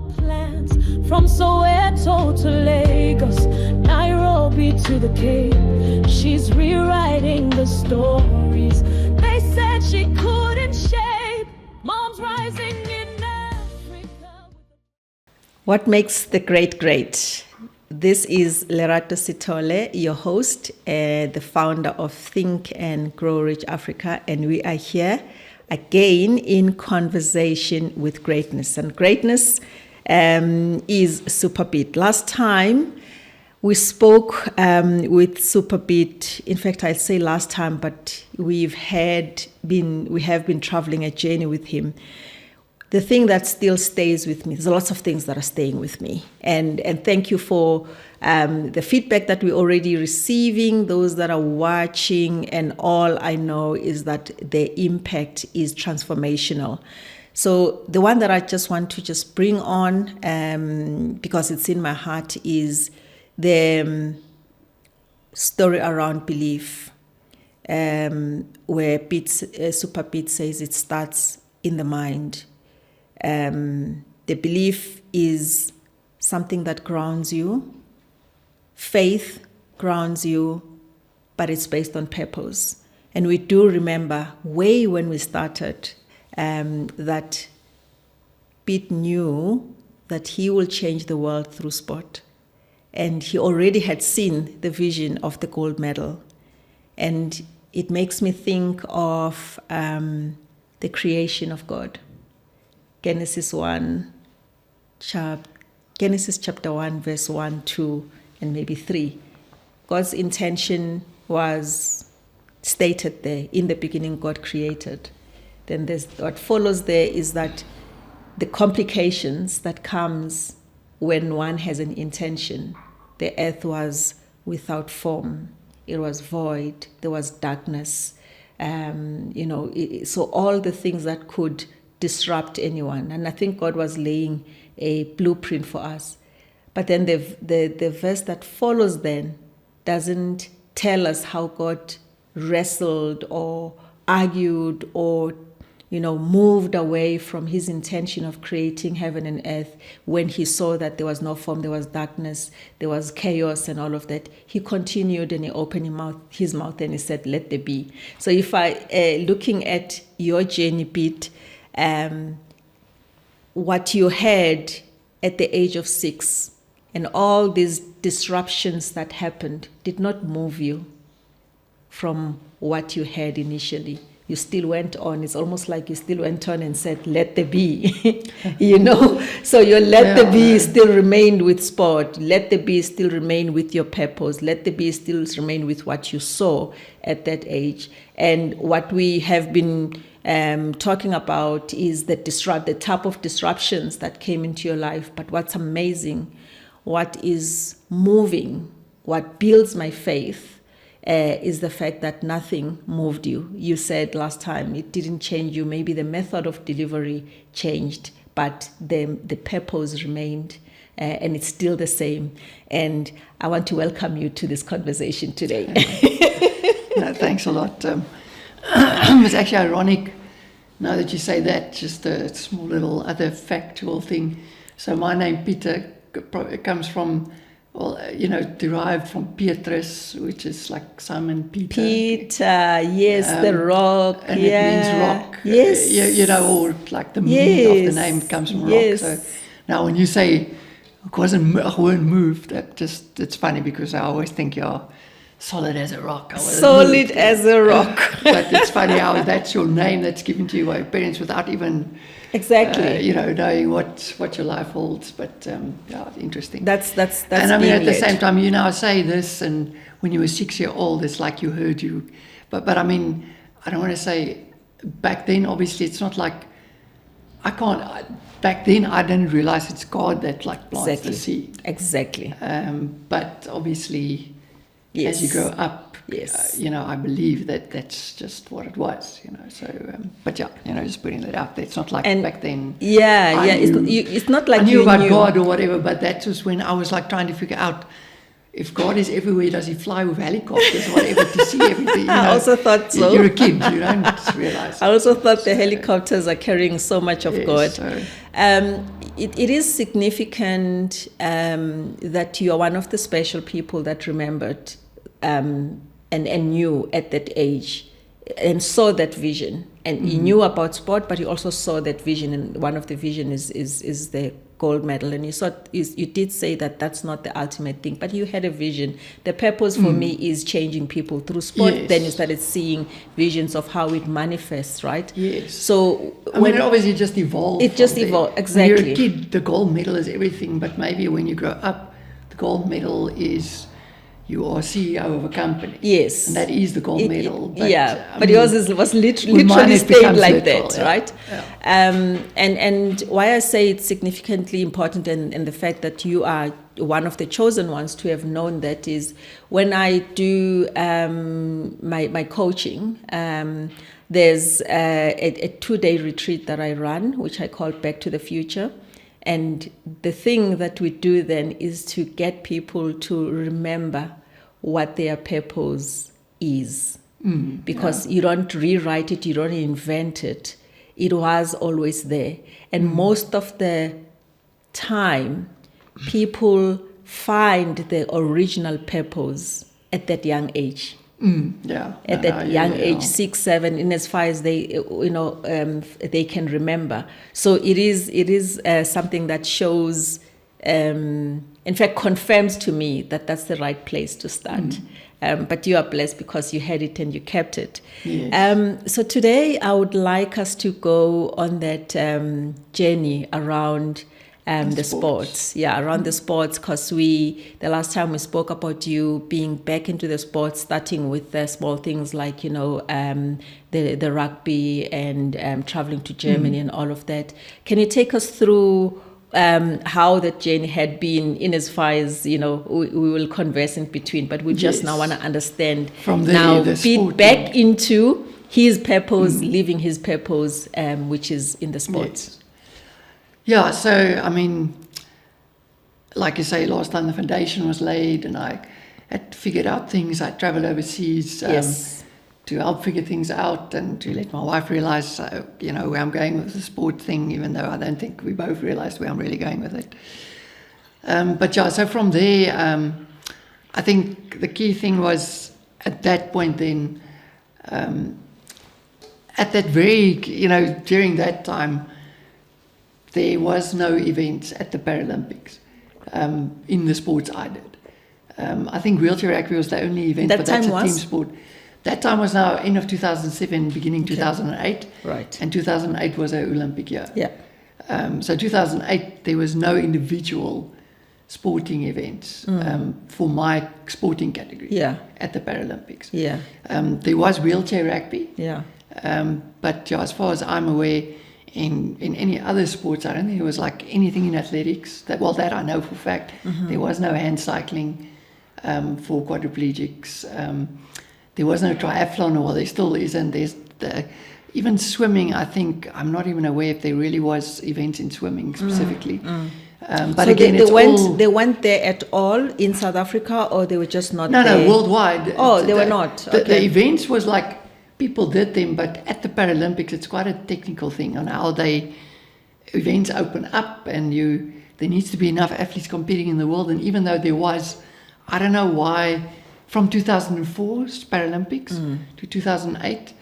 her plans from Soweto to Lagos, Nairobi to the Cape. She's rewriting the stories they said she couldn't shape. Mom's rising in Africa. What makes the great great? This is Lerato Sithole, your host, the founder of Think and Grow Rich Africa, and we are here again in conversation with greatness. And greatness is Supa Piet. Last time we spoke with Supa Piet. In fact, I'd say last time, but we have been traveling a journey with him. The thing that still stays with me, there's lots of things that are staying with me. And thank you for the feedback that we're already receiving, those that are watching, and all I know is that the impact is transformational. So the one that I just want to just bring on, because it's in my heart, is the story around belief, where Supa Piet says it starts in the mind. The belief is something that grounds you. Faith grounds you, but it's based on purpose. And we do remember way when we started that Piet knew that he will change the world through sport. And he already had seen the vision of the gold medal. And it makes me think of the creation of God. Genesis chapter 1, verse 1, 2, and maybe 3. God's intention was stated there. In the beginning, God created. Then what follows there is that the complications that comes when one has an intention. The earth was without form. It was void. There was darkness. So all the things that could disrupt anyone. And I think God was laying a blueprint for us. But then the verse that follows then doesn't tell us how God wrestled or argued or moved away from his intention of creating heaven and earth when he saw that there was no form, there was darkness, there was chaos and all of that. He continued and he opened his mouth and he said, let there be. So if looking at your journey, Piet, what you had at the age of 6 and all these disruptions that happened did not move you from what you had initially. You still went on. It's almost like you still went on and said, let there be, So your let there be still remained with sport. Let there be still remain with your purpose. Let there be still remain with what you saw at that age. And what we have been talking about is the type of disruptions that came into your life. But what's amazing, what is moving, what builds my faith, is the fact that nothing moved you. You said last time it didn't change you. Maybe the method of delivery changed, but the purpose remained, and it's still the same. And I want to welcome you to this conversation today. No, thanks a lot. It's actually ironic now that you say that, just a small little other factual thing. So my name, Pieter, comes from, derived from Petrus, which is like Simon Peter. Peter, yes, the rock. And it means rock. Yes. Or like the meaning of the name comes from rock. So now when you say, I weren't moved, it's funny because I always think you're solid as a rock. Solid as a rock. But it's funny how that's your name that's given to you by your parents without even exactly knowing what your life holds. But interesting. That's and I mean at the same time you now say this, and when you were 6 years old it's like you heard you, but I mean I don't want to say back then obviously it's not like back then I didn't realize it's God that like plants the seed. Exactly. But obviously yes. As you grow up, yes. I believe that's just what it was, So, but just putting that out there. It's not like back then. It's not like I knew about God or whatever, but that was when I was like trying to figure out if God is everywhere, does he fly with helicopters or whatever to see everything? I also thought so. You're a kid, you don't realize. I also thought the helicopters are carrying so much of God. So. it is significant that you are one of the special people that remembered and knew at that age and saw that vision. And you knew about sport, but you also saw that vision. And one of the vision is the gold medal. And you did say that that's not the ultimate thing, but you had a vision. The purpose for me is changing people through sport. Yes. Then you started seeing visions of how it manifests, right? Yes. So When it obviously just evolved. It just from there. evolved, When exactly. you're a kid, the gold medal is everything, but maybe when you grow up, the gold medal is you are CEO of a company. Yes. And that is the gold medal. But, but yours was mine literally it stayed becomes like literal, that, yeah. right? Yeah. And why I say it's significantly important and the fact that you are one of the chosen ones to have known that is when I do my coaching, there's a 2-day retreat that I run, which I call Back to the Future. And the thing that we do then is to get people to remember what their purpose is. Because you don't rewrite it, you don't invent it. It was always there. And most of the time, people find the original purpose at that young age. At that young age, 6, 7, in as far as they, they can remember. So it is something that shows, in fact, confirms to me that that's the right place to start. But you are blessed because you had it and you kept it. Yes. So today I would like us to go on that journey around the sports. Around the sports, because the last time we spoke about you being back into the sports, starting with the small things like, the rugby and traveling to Germany and all of that. Can you take us through how that journey had been in as far as, we will converse in between, but we just now want to understand from there, now, the be sport back into his purpose, living his purpose, which is in the sports. Yes. Yeah, so, I mean, like you say, last time the foundation was laid and I had figured out things. I traveled overseas to help figure things out and to let my wife realize, where I'm going with the sport thing, even though I don't think we both realized where I'm really going with it. So from there, I think the key thing was at that point then, at that very, during that time, there was no events at the Paralympics in the sports I did. I think wheelchair rugby was the only event, but that's a team sport. That time was now end of 2007, beginning 2008. Right. And 2008 was our Olympic year. Yeah. So 2008, there was no individual sporting events for my sporting category at the Paralympics. Yeah. There was wheelchair rugby. Yeah. But as far as I'm aware, in any other sports, I don't think there was like anything in athletics. That I know for a fact. There was no hand cycling for quadriplegics. There was no triathlon, or there still isn't. There's even swimming. I think I'm not even aware if there really was events in swimming specifically. But so again, they weren't there at all in South Africa, or they were just not there? No, worldwide. Oh, they were not. The events was like people did them, but at the Paralympics, it's quite a technical thing on how events open up, and there needs to be enough athletes competing in the world. And even though there was, I don't know why, from 2004's Paralympics to 2008,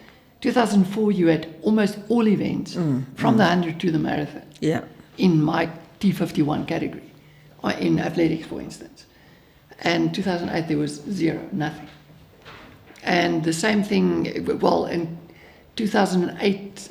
2004 you had almost all events from the 100 to the marathon. Yeah. In my T51 category, or in athletics, for instance. And 2008 there was nothing. And the same thing, in 2008,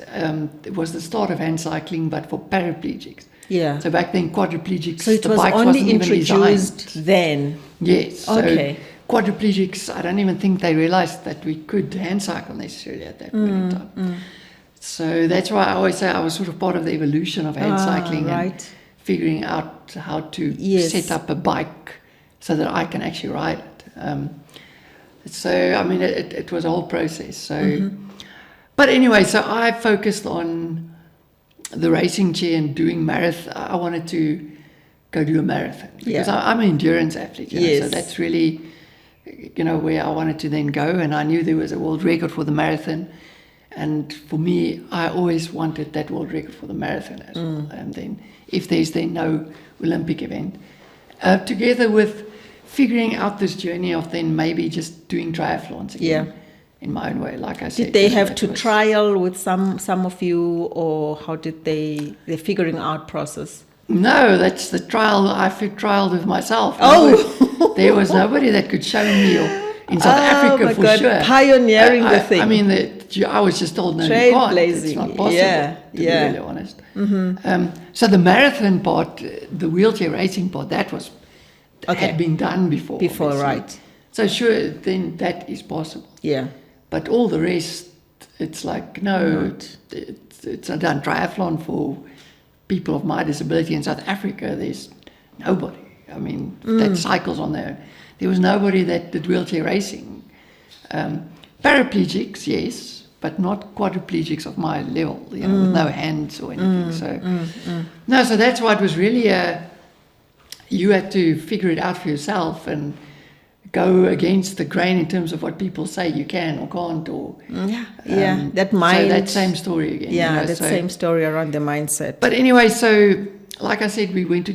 it was the start of hand cycling, but for paraplegics. Yeah. So back then, quadriplegics, So it the was bike only wasn't even introduced designed. then? Yes. So Okay. quadriplegics, I don't even think they realized that we could hand cycle necessarily at that point in time. So that's why I always say I was sort of part of the evolution of hand cycling and figuring out how to set up a bike so that I can actually ride it. So, I mean, it was a whole process. So, but anyway, so I focused on the racing chair and doing marathon. I wanted to go do a marathon because I'm an endurance athlete. So that's really, where I wanted to then go. And I knew there was a world record for the marathon. And for me, I always wanted that world record for the marathon as well. And then if there's then no Olympic event. Together with figuring out this journey of then maybe just doing triathlons again in my own way, like I said. Did they have to trial with some of you, or how did the figuring out process? No, that's the trial. I trialed with myself. Oh! There was nobody that could show me in South Africa my for God, sure. pioneering the thing. I mean, I was just told, no, you can't. It's not possible, to be really honest. So the marathon part, the wheelchair racing part, that was had been done before. Before, obviously. right. So sure, then that is possible. Yeah. But all the rest, it's like, no, it's a done triathlon for people of my disability in South Africa. There's nobody. I mean, that cycles on there. There was nobody that did wheelchair racing. Paraplegics, yes, but not quadriplegics of my level, with no hands or anything. So that's why it was really you had to figure it out for yourself and go against the grain in terms of what people say you can or can't, or that mind. So that same story again. Yeah, same story around the mindset. But anyway, so like I said, we went to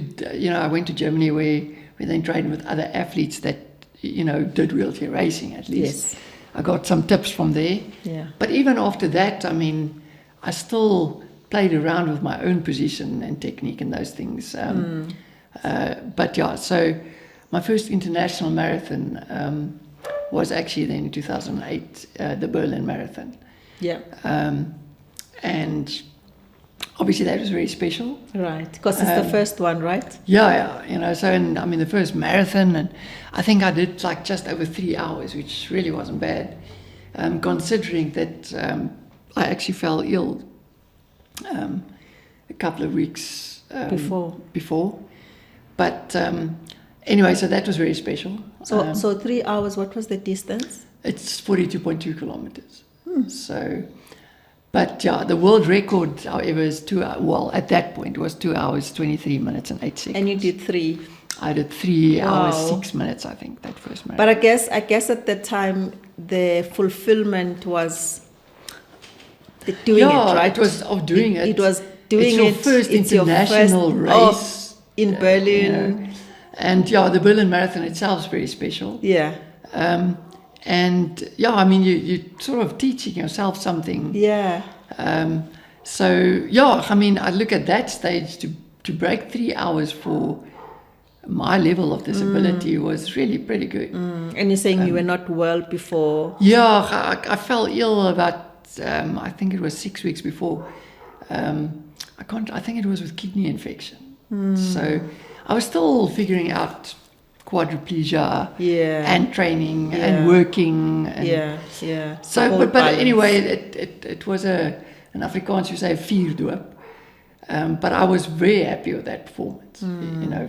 I went to Germany where we then trained with other athletes that did wheelchair racing at least. Yes. I got some tips from there. Yeah. But even after that, I mean, I still played around with my own position and technique and those things. But yeah, so my first international marathon was actually then in 2008, the Berlin Marathon. Yeah. And obviously that was very special. Right, because it's the first one, right? Yeah, so and I mean the first marathon, and I think I did like just over 3 hours, which really wasn't bad, considering that I actually fell ill a couple of weeks before. But anyway, so that was very special. So 3 hours, what was the distance? It's 42.2 kilometers. So, but yeah, the world record, however, is 2 hours. Well, at that point, it was 2 hours, 23 minutes and 8 seconds. And you did 3. I did 3 hours, 6 minutes, I think, that first marathon. But I guess at that time, the fulfillment was doing it, right? It was of doing it. It was doing it's it. Your first international race. In Berlin. And yeah, the Berlin Marathon itself is very special. Yeah. And yeah, I mean, you're sort of teaching yourself something. Yeah. So yeah, I mean, I look at that stage to break 3 hours for my level of disability was really pretty good. And you're saying you were not well before? Yeah, I fell ill about, I think it was 6 weeks before. I think it was with kidney infection. So I was still figuring out quadriplegia and training and working. And So, but anyway, it was an Afrikaans you say vuurdoop. But I was very happy with that performance,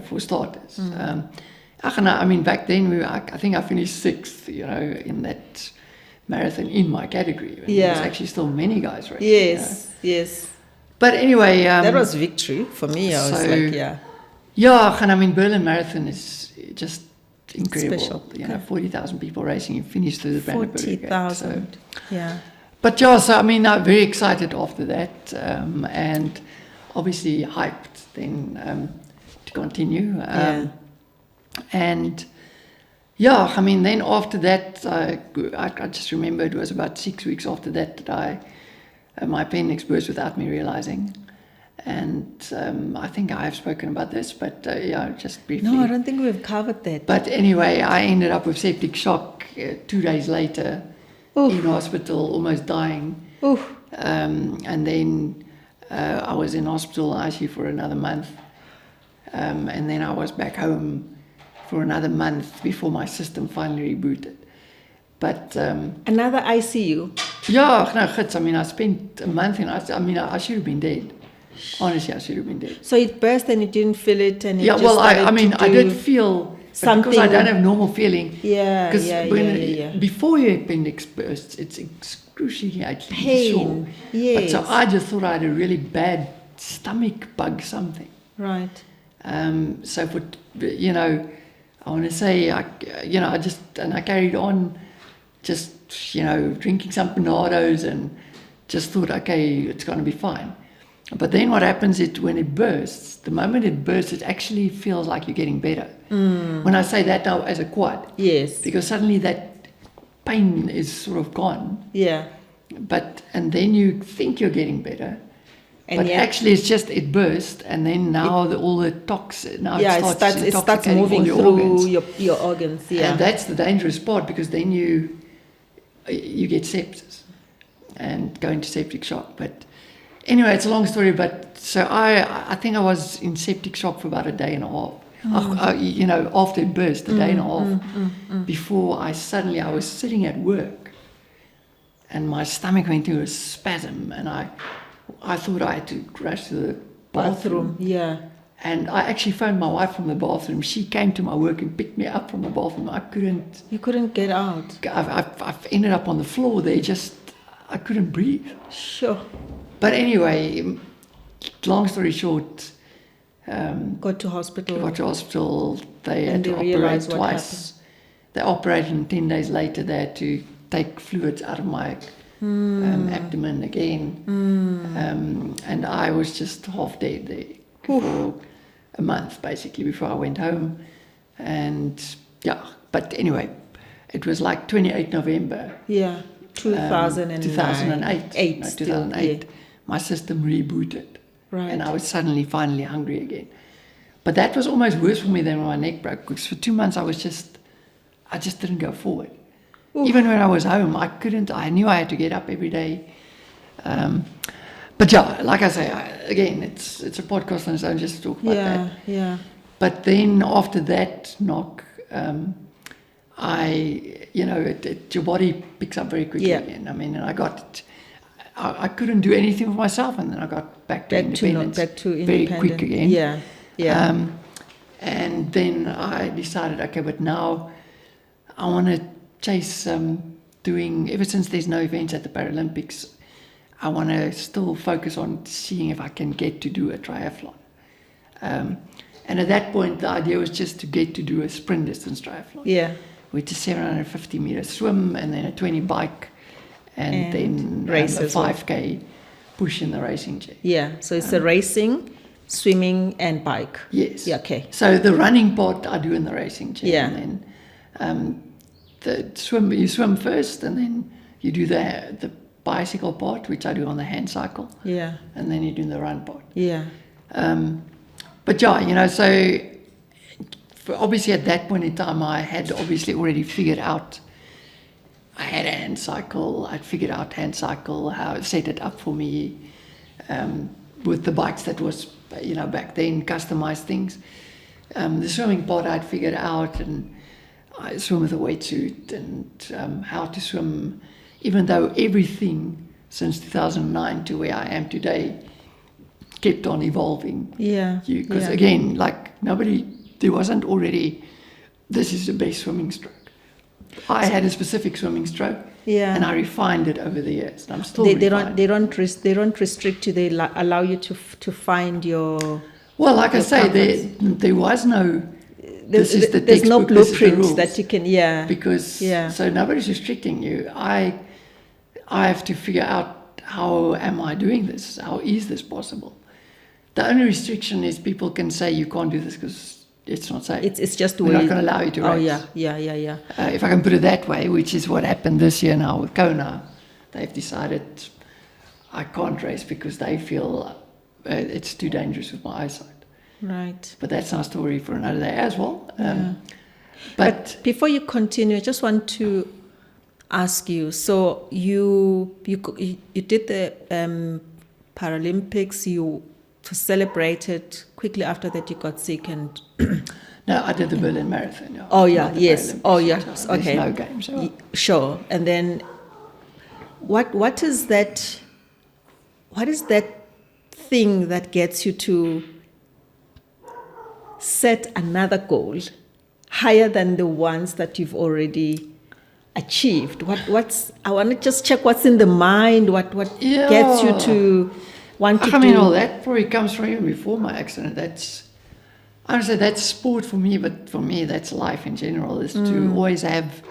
for starters. I mean, back then I think I finished 6th, in that marathon in my category. There was actually still many guys racing. Yes. But anyway, that was victory for me. I was like, yeah, and I mean, Berlin Marathon is just incredible. Special. 40,000 people racing. You finished through the Brandenburg. 40,000. Yeah. But yeah, so I mean, I'm very excited after that, and obviously hyped then to continue. And yeah, I mean, then after that, I just remember it was about 6 weeks after that my appendix burst without me realizing. And I think I have spoken about this, but just briefly. No, I don't think we've covered that. But anyway, I ended up with septic shock 2 days later in hospital, almost dying. And then I was in hospital actually for another month. And then I was back home for another month before my system finally rebooted. But another ICU? Yeah, no, I mean, I spent a month in ICU. I mean, I should have been dead. Honestly, I should have been dead. So it burst and you didn't feel it, and it I did feel something because I don't have normal feeling. Yeah. Before your appendix bursts, it's excruciating pain. Yes. But so I just thought I had a really bad stomach bug, something. Right. So for I want to say I carried on, just drinking some Panados and just thought, okay, it's going to be fine. But then what happens is when it bursts, the moment it bursts, it actually feels like you're getting better. When I say that now as a quad. Yes. Because suddenly that pain is sort of gone. Yeah. And then you think you're getting better. And but yeah, actually it's just it burst, and then now all the toxin, now yeah, it starts intoxicating moving all your through organs. your organs. Yeah. And that's the dangerous part, because then you get sepsis and go into septic shock. But anyway, it's a long story. But so I think I was in septic shock for about a day and a half. After it burst, a day and a half before I was sitting at work, and my stomach went into a spasm, and I thought I had to rush to the bathroom. Yeah. And I actually phoned my wife from the bathroom. She came to my work and picked me up from the bathroom. You couldn't get out. I've ended up on the floor there. I couldn't breathe. Sure. But anyway, long story short, Got to hospital. They had to operate twice. They operated, and 10 days later they had to take fluids out of my abdomen again. And I was just half dead there for a month, basically, before I went home. And yeah, but anyway, it was like 28 November. Yeah, 2008. 2008. Yeah. My system rebooted. Right. And I was finally hungry again. But that was almost worse for me than when my neck broke, because for 2 months I just didn't go forward. Oof. Even when I was home, I knew I had to get up every day. But yeah, like I say, again, it's a podcast on its own just to talk about that. Yeah. But then after that knock, your body picks up very quickly again. I mean, and I couldn't do anything for myself, and then I got back to independence. Very quick again. Yeah. And then I decided, okay, but now I want to chase ever since there's no events at the Paralympics, I want to still focus on seeing if I can get to do a triathlon. And at that point, the idea was just to get to do a sprint distance triathlon. Yeah. Which is 750 meter swim, and then a 20 bike, and then race a 5K push in the racing chair. Yeah, so it's a racing, swimming, and bike. Yes. Yeah, okay. So the running part I do in the racing chair. Yeah. And then you swim first, and then you do the bicycle part, which I do on the hand cycle. Yeah. And then you do the run part. Yeah. But yeah, so obviously at that point in time, I had obviously already figured out. I had a hand cycle. I'd figured out hand cycle, how it set it up for me with the bikes that was, back then, customized things. The swimming part I'd figured out, and I swim with a wetsuit, and how to swim, even though everything since 2009 to where I am today kept on evolving. Yeah. Because again, there wasn't already, this is the best swimming stroke. I had a specific swimming stroke, and I refined it over the years. And I'm still refining. They don't restrict you. They allow you to find your. Well, like I say, there was no. There's no blueprint that you can. Yeah. Because so nobody's restricting you. I have to figure out, how am I doing this? How is this possible? The only restriction is people can say you can't do this because it's not safe. It's just we're not going to allow you to race. Oh yeah. If I can put it that way, which is what happened this year now with Kona, they've decided I can't race because they feel it's too dangerous with my eyesight. Right. But that's our story for another day as well. But before you continue, I just want to ask you. So you did the Paralympics. You celebrated quickly after that. You got sick and. No, I did the Berlin Marathon. Yeah. Oh yeah, yes. Oh yeah. So okay. There's no games. So. Sure. And then, what is that? What is that thing that gets you to set another goal higher than the ones that you've already achieved? What's? I want to just check what's in the mind. What gets you to want to do? I mean, all that probably comes from even before my accident. I would say that's sport for me, but for me, that's life in general, is to always have,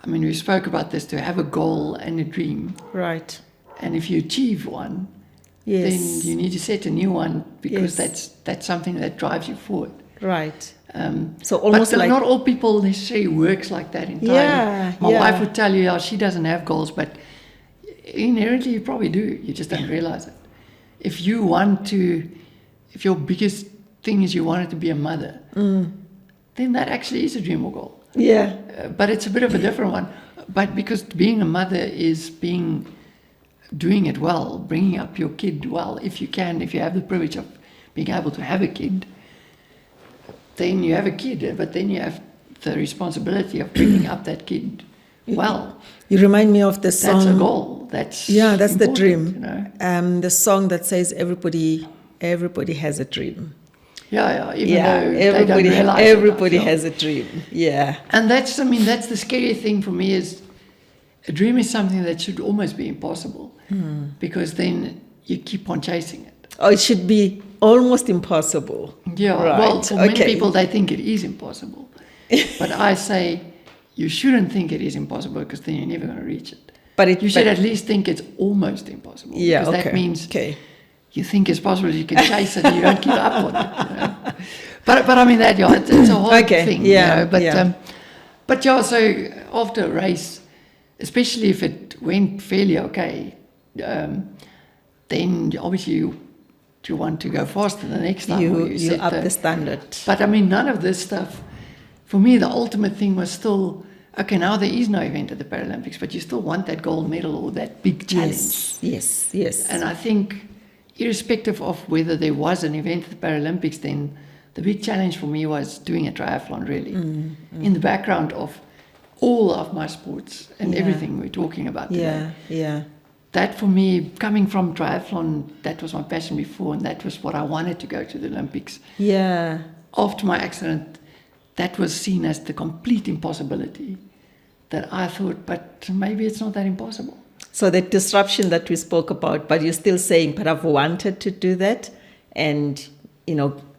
we spoke about this, to have a goal and a dream. Right. And if you achieve one, Yes. then you need to set a new one, because Yes. that's something that drives you forward. Right. So almost but like not all people necessarily works like that entirely. Yeah, My yeah. wife would tell you, she doesn't have goals, but inherently you probably do. You just don't realize it. If your biggest thing is you wanted to be a mother, then that actually is a dream or goal. yeah. But it's a bit of a different one. But because being a mother is doing it well, bringing up your kid well, if you have the privilege of being able to have a kid, then you have a kid, but then you have the responsibility of bringing up that kid well. You remind me of the song. That's a goal. That's the important, dream. You know? The song that says everybody has a dream. Yeah. Even Yeah, though they don't realize everybody it, I feel. has a dream. Yeah. And that's the scary thing for me is a dream is something that should almost be impossible, because then you keep on chasing it. Oh, it should be almost impossible. Yeah, Right. well, for many Okay. people, they think it is impossible. But I say you shouldn't think it is impossible, because then you're never going to reach it. But You should at least think it's almost impossible. Yeah, because okay. that means Okay. you think it's possible, you can chase it, and you don't give up on it. You know? But I mean, it's a hard Okay, thing. yeah, You know? But, yeah. but yeah, so after a race, especially if it went fairly okay, then obviously you want to go faster the next time. or You set up the standard. But I mean, none of this stuff, for me, the ultimate thing was still, okay, now there is no event at the Paralympics, but you still want that gold medal or that big challenge. Yes. And I think, irrespective of whether there was an event at the Paralympics, then the big challenge for me was doing a triathlon, really, in the background of all of my sports and Yeah. everything we're talking about today. Yeah. That for me, coming from triathlon, that was my passion before, and that was what I wanted to go to the Olympics. Yeah. After my accident, that was seen as the complete impossibility, that I thought, but maybe it's not that impossible. So the disruption that we spoke about, but you're still saying, but I've wanted to do that, and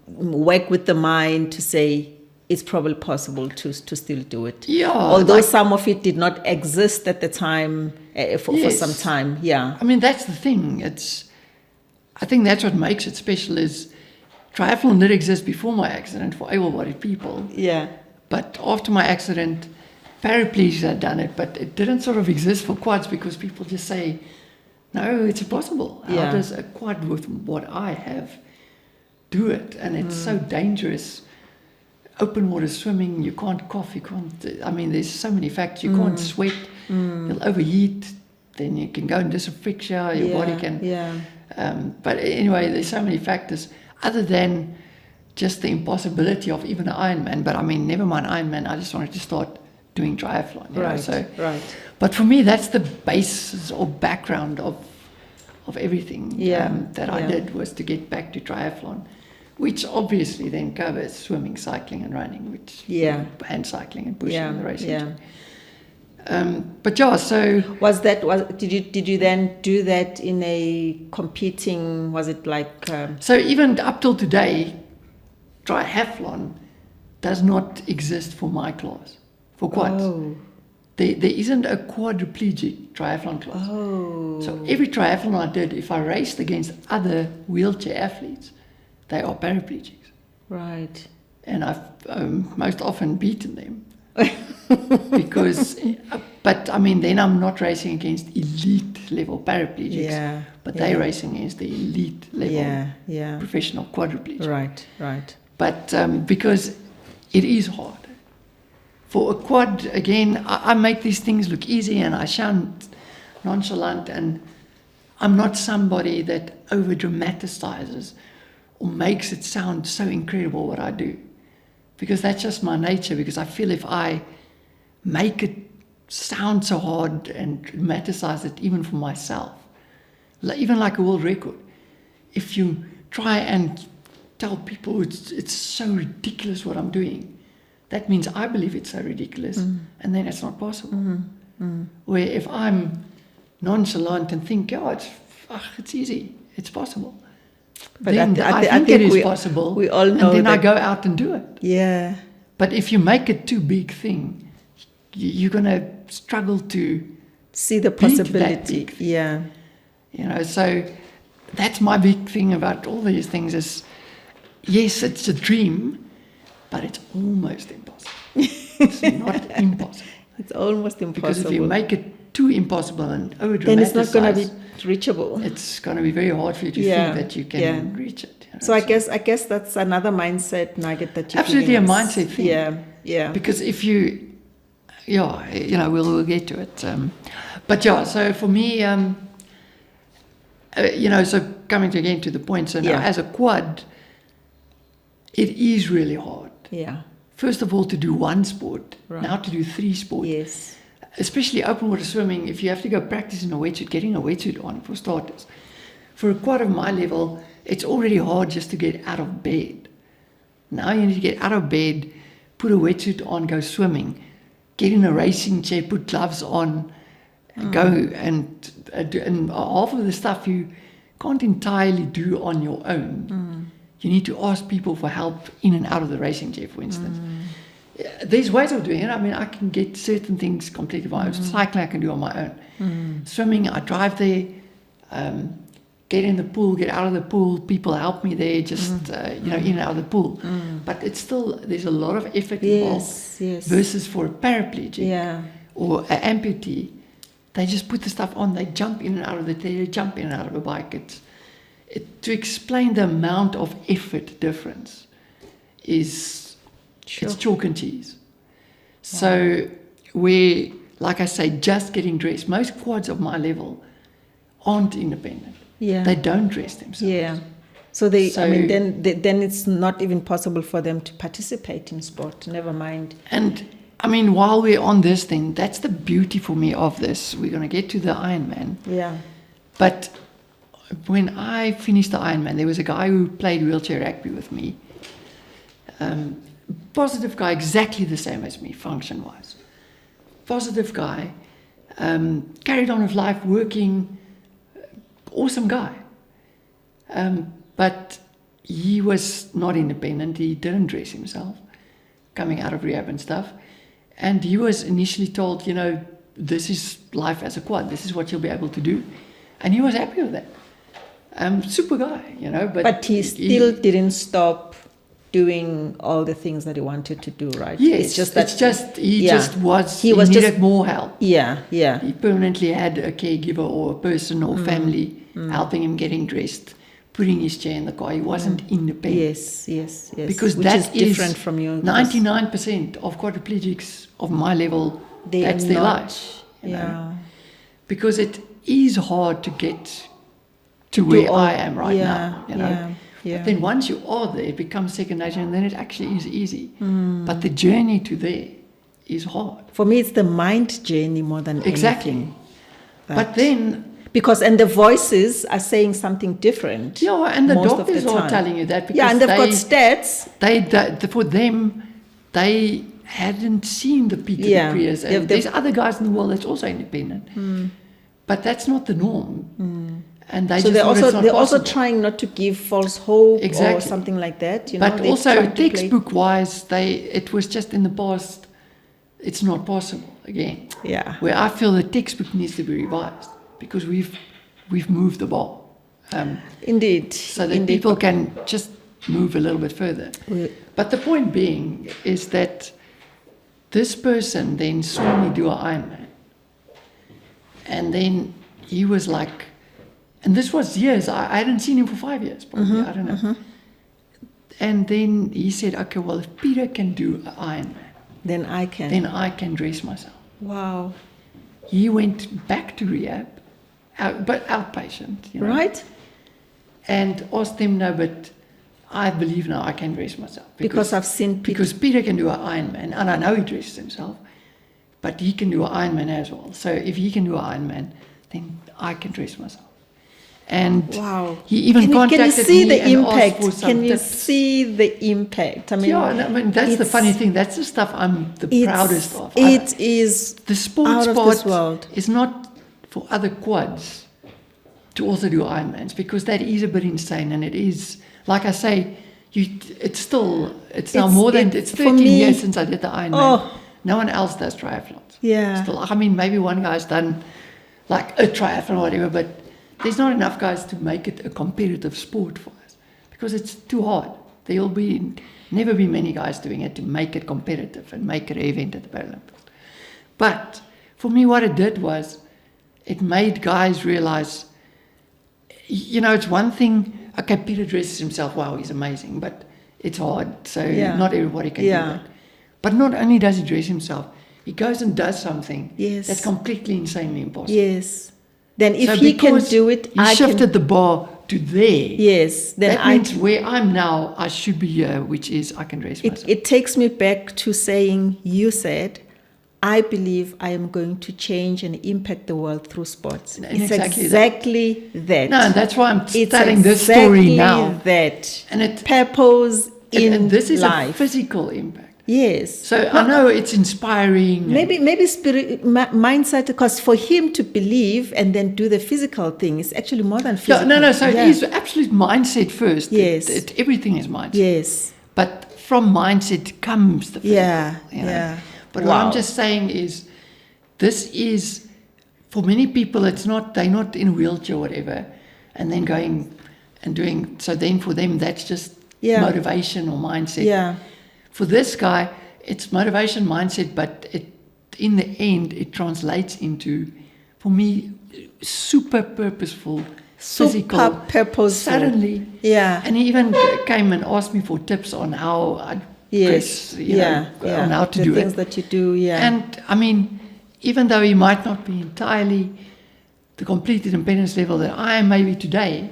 work with the mind to say it's probably possible to still do it. Yeah. Although some of it did not exist at the time, for Yes. some time. Yeah. I mean, that's the thing. I think that's what makes it special is triathlon did exist before my accident for able-bodied people. Yeah. But after my accident, paraplegics had done it, but it didn't sort of exist for quads because people just say, no, it's impossible. How Yeah. does a quad with what I have do it? And it's so dangerous. Open water swimming, you can't cough, there's so many factors. You can't sweat, you'll overheat, then you can go into asphyxia, your body can. Yeah. But anyway, there's so many factors other than just the impossibility of even an Ironman. But I mean, never mind Ironman, I just wanted to start doing triathlon. you know, Right. so, Right. But for me, that's the basis or background of everything that I did was to get back to triathlon, which obviously then covers swimming, cycling, and running, and cycling and pushing and racing. Yeah. But yeah, so Did you then do that in a competing? Was it like? so even up till today, triathlon does not exist for my class for quads. Oh. There isn't a quadriplegic triathlon class. Oh. So every triathlon I did, if I raced against other wheelchair athletes, they are paraplegics. Right. And I've most often beaten them. But I mean, then I'm not racing against elite level paraplegics, but they're racing against the elite level professional quadriplegics. Right. But because it is hard. For a quad, again, I make these things look easy and I sound nonchalant, and I'm not somebody that over dramatizes or makes it sound so incredible what I do. Because that's just my nature, because I feel if I make it sound so hard and dramatize it even for myself, even like a world record, if you try and tell people it's so ridiculous what I'm doing, that means I believe it's so ridiculous, and then it's not possible. Where if I'm nonchalant and think, it's easy, it's possible, But then I think it is possible, we all know and then I that- go out and do it. Yeah. But if you make it too big thing, you're going to struggle to See the beat that possibility. big thing. Yeah. So that's my big thing about all these things is, yes, it's a dream, but it's almost impossible. It's not impossible. It's almost impossible. Because if you make it too impossible and over-dramatize, then it's not going to be reachable. It's going to be very hard for you to think that you can reach it. You know? So I guess that's another mindset nugget that you absolutely a mindset thing. Yeah. Because if you, we'll get to it. But so for me, so coming again to the point. So now, as a quad, it is really hard. Yeah. First of all, to do one sport. Right. Now to do 3 sports. Yes. Especially open water swimming, if you have to go practice in a wetsuit, getting a wetsuit on for starters. For a quad of my level, it's already hard just to get out of bed. Now you need to get out of bed, put a wetsuit on, go swimming, get in a racing chair, put gloves on, go and half of the stuff you can't entirely do on your own. You need to ask people for help in and out of the racing chair, for instance. There's ways of doing it. I mean, I can get certain things completely by my own. Cycling I can do on my own. Swimming, I drive there, get in the pool, get out of the pool. People help me there, just in and out of the pool. But it's still, there's a lot of effort involved. Yes. Versus for a paraplegic or an amputee, they just put the stuff on. They jump in and out of the chair, they jump in and out of a bike. To explain the amount of effort difference is it's chalk and cheese. So we, like I say, just getting dressed. Most quads of my level aren't independent. Yeah. They don't dress themselves. Yeah. So then it's not even possible for them to participate in sport. Never mind. And I mean, while we're on this thing, that's the beauty for me of this. We're going to get to the Ironman. Yeah. But when I finished the Ironman, there was a guy who played wheelchair rugby with me. Positive guy, exactly the same as me, function-wise. Positive guy, carried on with life, working, awesome guy. But he was not independent. He didn't dress himself, coming out of rehab and stuff. And he was initially told, this is life as a quad. This is what you'll be able to do. And he was happy with that. Super guy, But he still didn't stop doing all the things that he wanted to do, right? Yes, he needed more help. Yeah. He permanently had a caregiver or a person or family helping him getting dressed, putting his chair in the car. He wasn't independent. Yes. Because which that is different from you. 99% of quadriplegics of my level, that's their life. Because it is hard to get to where I am right now. But then once you are there, it becomes second nature, and then it actually is easy. But the journey to there is hard. For me, it's the mind journey more than anything. But then... and the voices are saying something different. Yeah, and the doctors are telling you that. Because and they've got stats. For them, they hadn't seen the Pieter du Preez. And there's other guys in the world that's also independent. But that's not the norm. And they're also trying not to give false hope or something like that. But also textbook-wise, it was just in the past, it's not possible again. Yeah. Where I feel the textbook needs to be revised because we've moved the ball. Indeed. So that people can just move a little bit further. But the point being is that this person then saw me do an Ironman. And then he was like, and this was years, I hadn't seen him for 5 years, probably, I don't know. And then he said, okay, well, if Peter can do an Ironman, then I can dress myself. Wow. He went back to rehab, but outpatient, Right. And asked them, no, but I believe now I can dress myself. Because I've seen Peter. Because Peter can do an Ironman, and I know he dresses himself, but he can do an Ironman as well. So if he can do an Ironman, then I can dress myself. And he even contacted me and asked for some Can you tips. see the impact? I mean, that's the funny thing. That's the stuff I'm the proudest of. It is the sports out of part this world. is not for other quads to also do Ironmans because that is a bit insane, and it is, like I say, it's now more than 13 years since I did the Ironman. No one else does triathlons. Yeah. Still, I mean, maybe one guy's done like a triathlon or whatever, but there's not enough guys to make it a competitive sport for us because it's too hard. There will never be many guys doing it to make it competitive and make it an event at the Paralympics. But for me, what it did was it made guys realize, it's one thing, okay, Peter dresses himself, wow, he's amazing, but it's hard, so not everybody can do that. But not only does he dress himself, he goes and does something that's completely insanely impossible. Yes. Then if he can do it, I shifted the bar to there. Yes. Then that means where I'm now, I should be here, which is I can dress myself. It takes me back to saying, you said, I believe I am going to change and impact the world through sports. And it's exactly that. No, and that's why I'm telling this story now. That. And it purpose in and this is life. A physical impact. Yes. So I know it's inspiring. Maybe spirit mindset, because for him to believe and then do the physical thing is actually more than physical. No. So it is absolute mindset first. Yes. Everything is mindset. Yes. But from mindset comes the physical. Yeah. But what I'm just saying is, this is, for many people, they're not in a wheelchair or whatever, and then going and doing, so then for them, that's just motivation or mindset. Yeah. For this guy, it's motivation, mindset, but in the end, it translates into, for me, super purposeful, physical. Super purposeful. Suddenly. Yeah. And he even came and asked me for tips on how I dress, on how to do it. The things that you do, And, I mean, even though he might not be entirely the complete independence level that I am maybe today,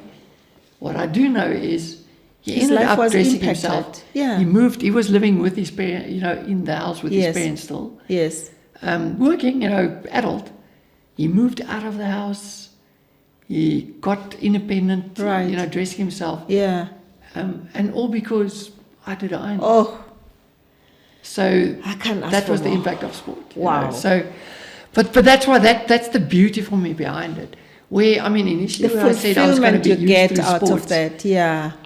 what I do know is he his ended life up was dressing impacted. himself. Yeah. He was living with his parents, in the house with his parents still. Yes. Working, adult. He moved out of the house. He got independent, dressing himself. Yeah. And all because I did iron. Oh. So I can't ask that for was the more. impact of sport. Wow. So, but that's why that's the beauty for me behind it. Where, I mean, initially The when I said I was going to be you used get through out sports, of that,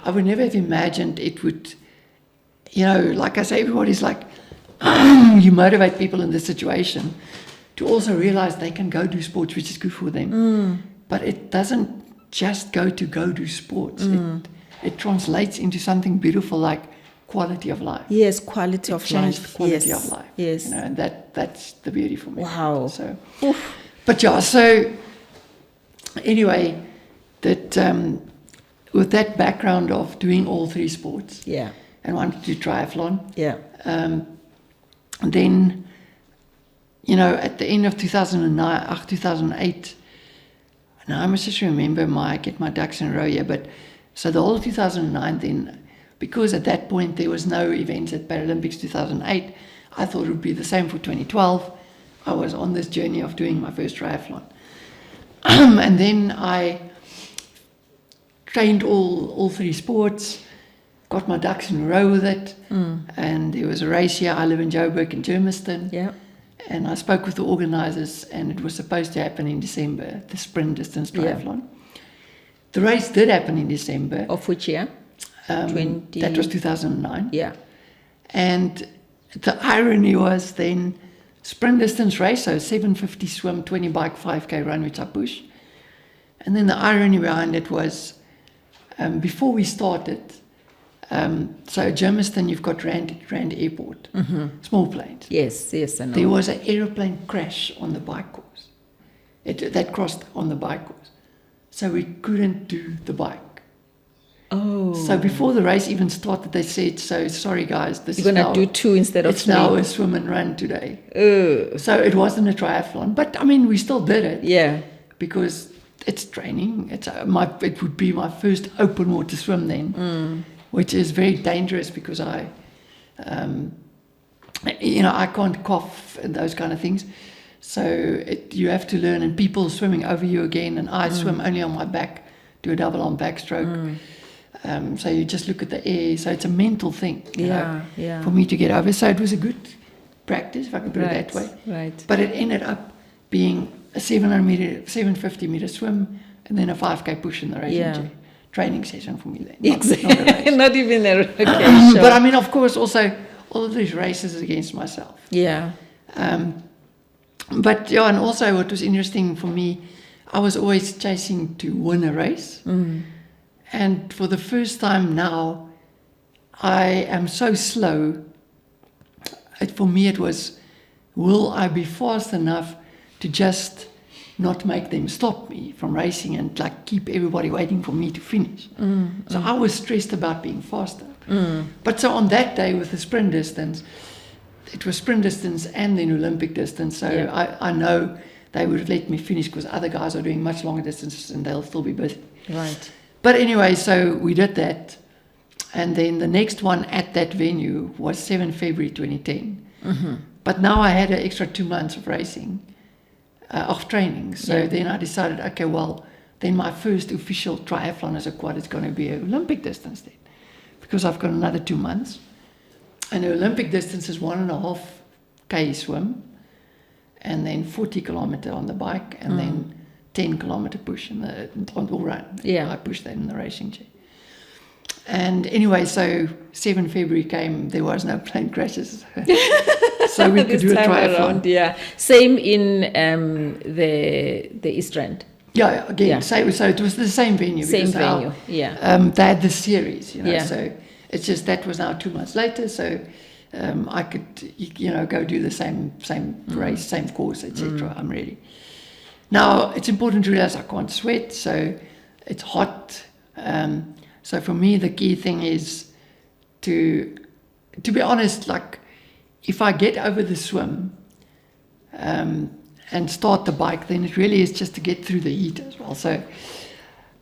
I would never have imagined it would, like I say, everybody's like, you motivate people in this situation to also realize they can go do sports, which is good for them. But it doesn't just go do sports. It translates into something beautiful like quality of life. Yes, quality of Changed life. quality of life. Yes. And that's the beauty for me. Wow. So, Oof. but so anyway, that with that background of doing all three sports, and wanted to do triathlon, and then, at the end of 2008, now I must just remember get my ducks in a row here, but so the whole 2009 then, because at that point there was no events at Paralympics 2008, I thought it would be the same for 2012. I was on this journey of doing my first triathlon. And then I trained all three sports, got my ducks in a row with it, and there was a race here. I live in Joburg in Germiston, and I spoke with the organisers, and it was supposed to happen in December, the sprint distance triathlon. The race did happen in December. Of which year? That was 2009. Yeah. And the irony was then sprint distance race, so 750 swim, 20 bike, 5K run, which I push. And then the irony behind it was, before we started, so Germiston, you've got Rand Airport, small planes. Yes, I know. There was an aeroplane crash on the bike course. That crossed on the bike course. So we couldn't do the bike. Oh. So before the race even started, they said, so sorry guys, You're going to do two instead of three. It's now a swim and run today. Oh. So it wasn't a triathlon, but I mean, we still did it. Yeah. Because it's training. It would be my first open water swim then, which is very dangerous because I can't cough and those kind of things. So you have to learn, and people swimming over you again, and I swim only on my back, do a double on backstroke. So you just look at the air. So it's a mental thing, for me to get over. So it was a good practice, if I can put it that way. Right. But it ended up being a 750 meter swim, and then a 5K push in the racing training session for me then. Exactly. Not even a okay, sure. But I mean, of course, also all of these races against myself. Yeah. But and also what was interesting for me, I was always chasing to win a race. And for the first time now, I am so slow. For me, it was, will I be fast enough to just not make them stop me from racing and like keep everybody waiting for me to finish? So I was stressed about being faster. But so on that day with the sprint distance, it was sprint distance and then Olympic distance. So I know they would have let me finish because other guys are doing much longer distances and they'll still be busy. Right. But anyway, so we did that. And then the next one at that venue was 7 February 2010. But now I had an extra 2 months of racing, of training. So then I decided, okay, well, then my first official triathlon as a quad is going to be an Olympic distance then. Because I've got another 2 months. And the Olympic distance is 1.5 K swim, and then 40 kilometer on the bike, and then 10 kilometer push on the run. Yeah. I pushed that in the racing chair. And anyway, so 7 February came, there was no plane crashes. So we could do a triathlon. Around, yeah. Same in the East End. Yeah, again, Yeah. so it was the same venue. Same because now, venue, yeah. they had the series, Yeah. So it's just that was now 2 months later, so I could, go do the same race, same course, etc. I'm ready. Now, it's important to realize I can't sweat, so it's hot. So for me, the key thing is to be honest, like, if I get over the swim and start the bike, then it really is just to get through the heat as well. So,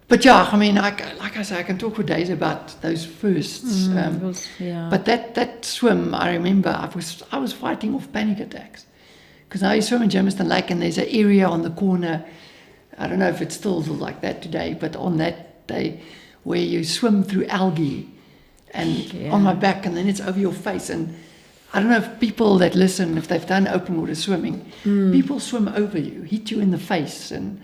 but yeah, I mean, like I say, I can talk for days about those firsts. But that swim, I remember, I was fighting off panic attacks. Because now you swim in Germiston Lake and there's an area on the corner, I don't know if it's still like that today, but on that day, where you swim through algae and on my back, and then it's over your face. And I don't know if people that listen, if they've done open water swimming, people swim over you, hit you in the face. And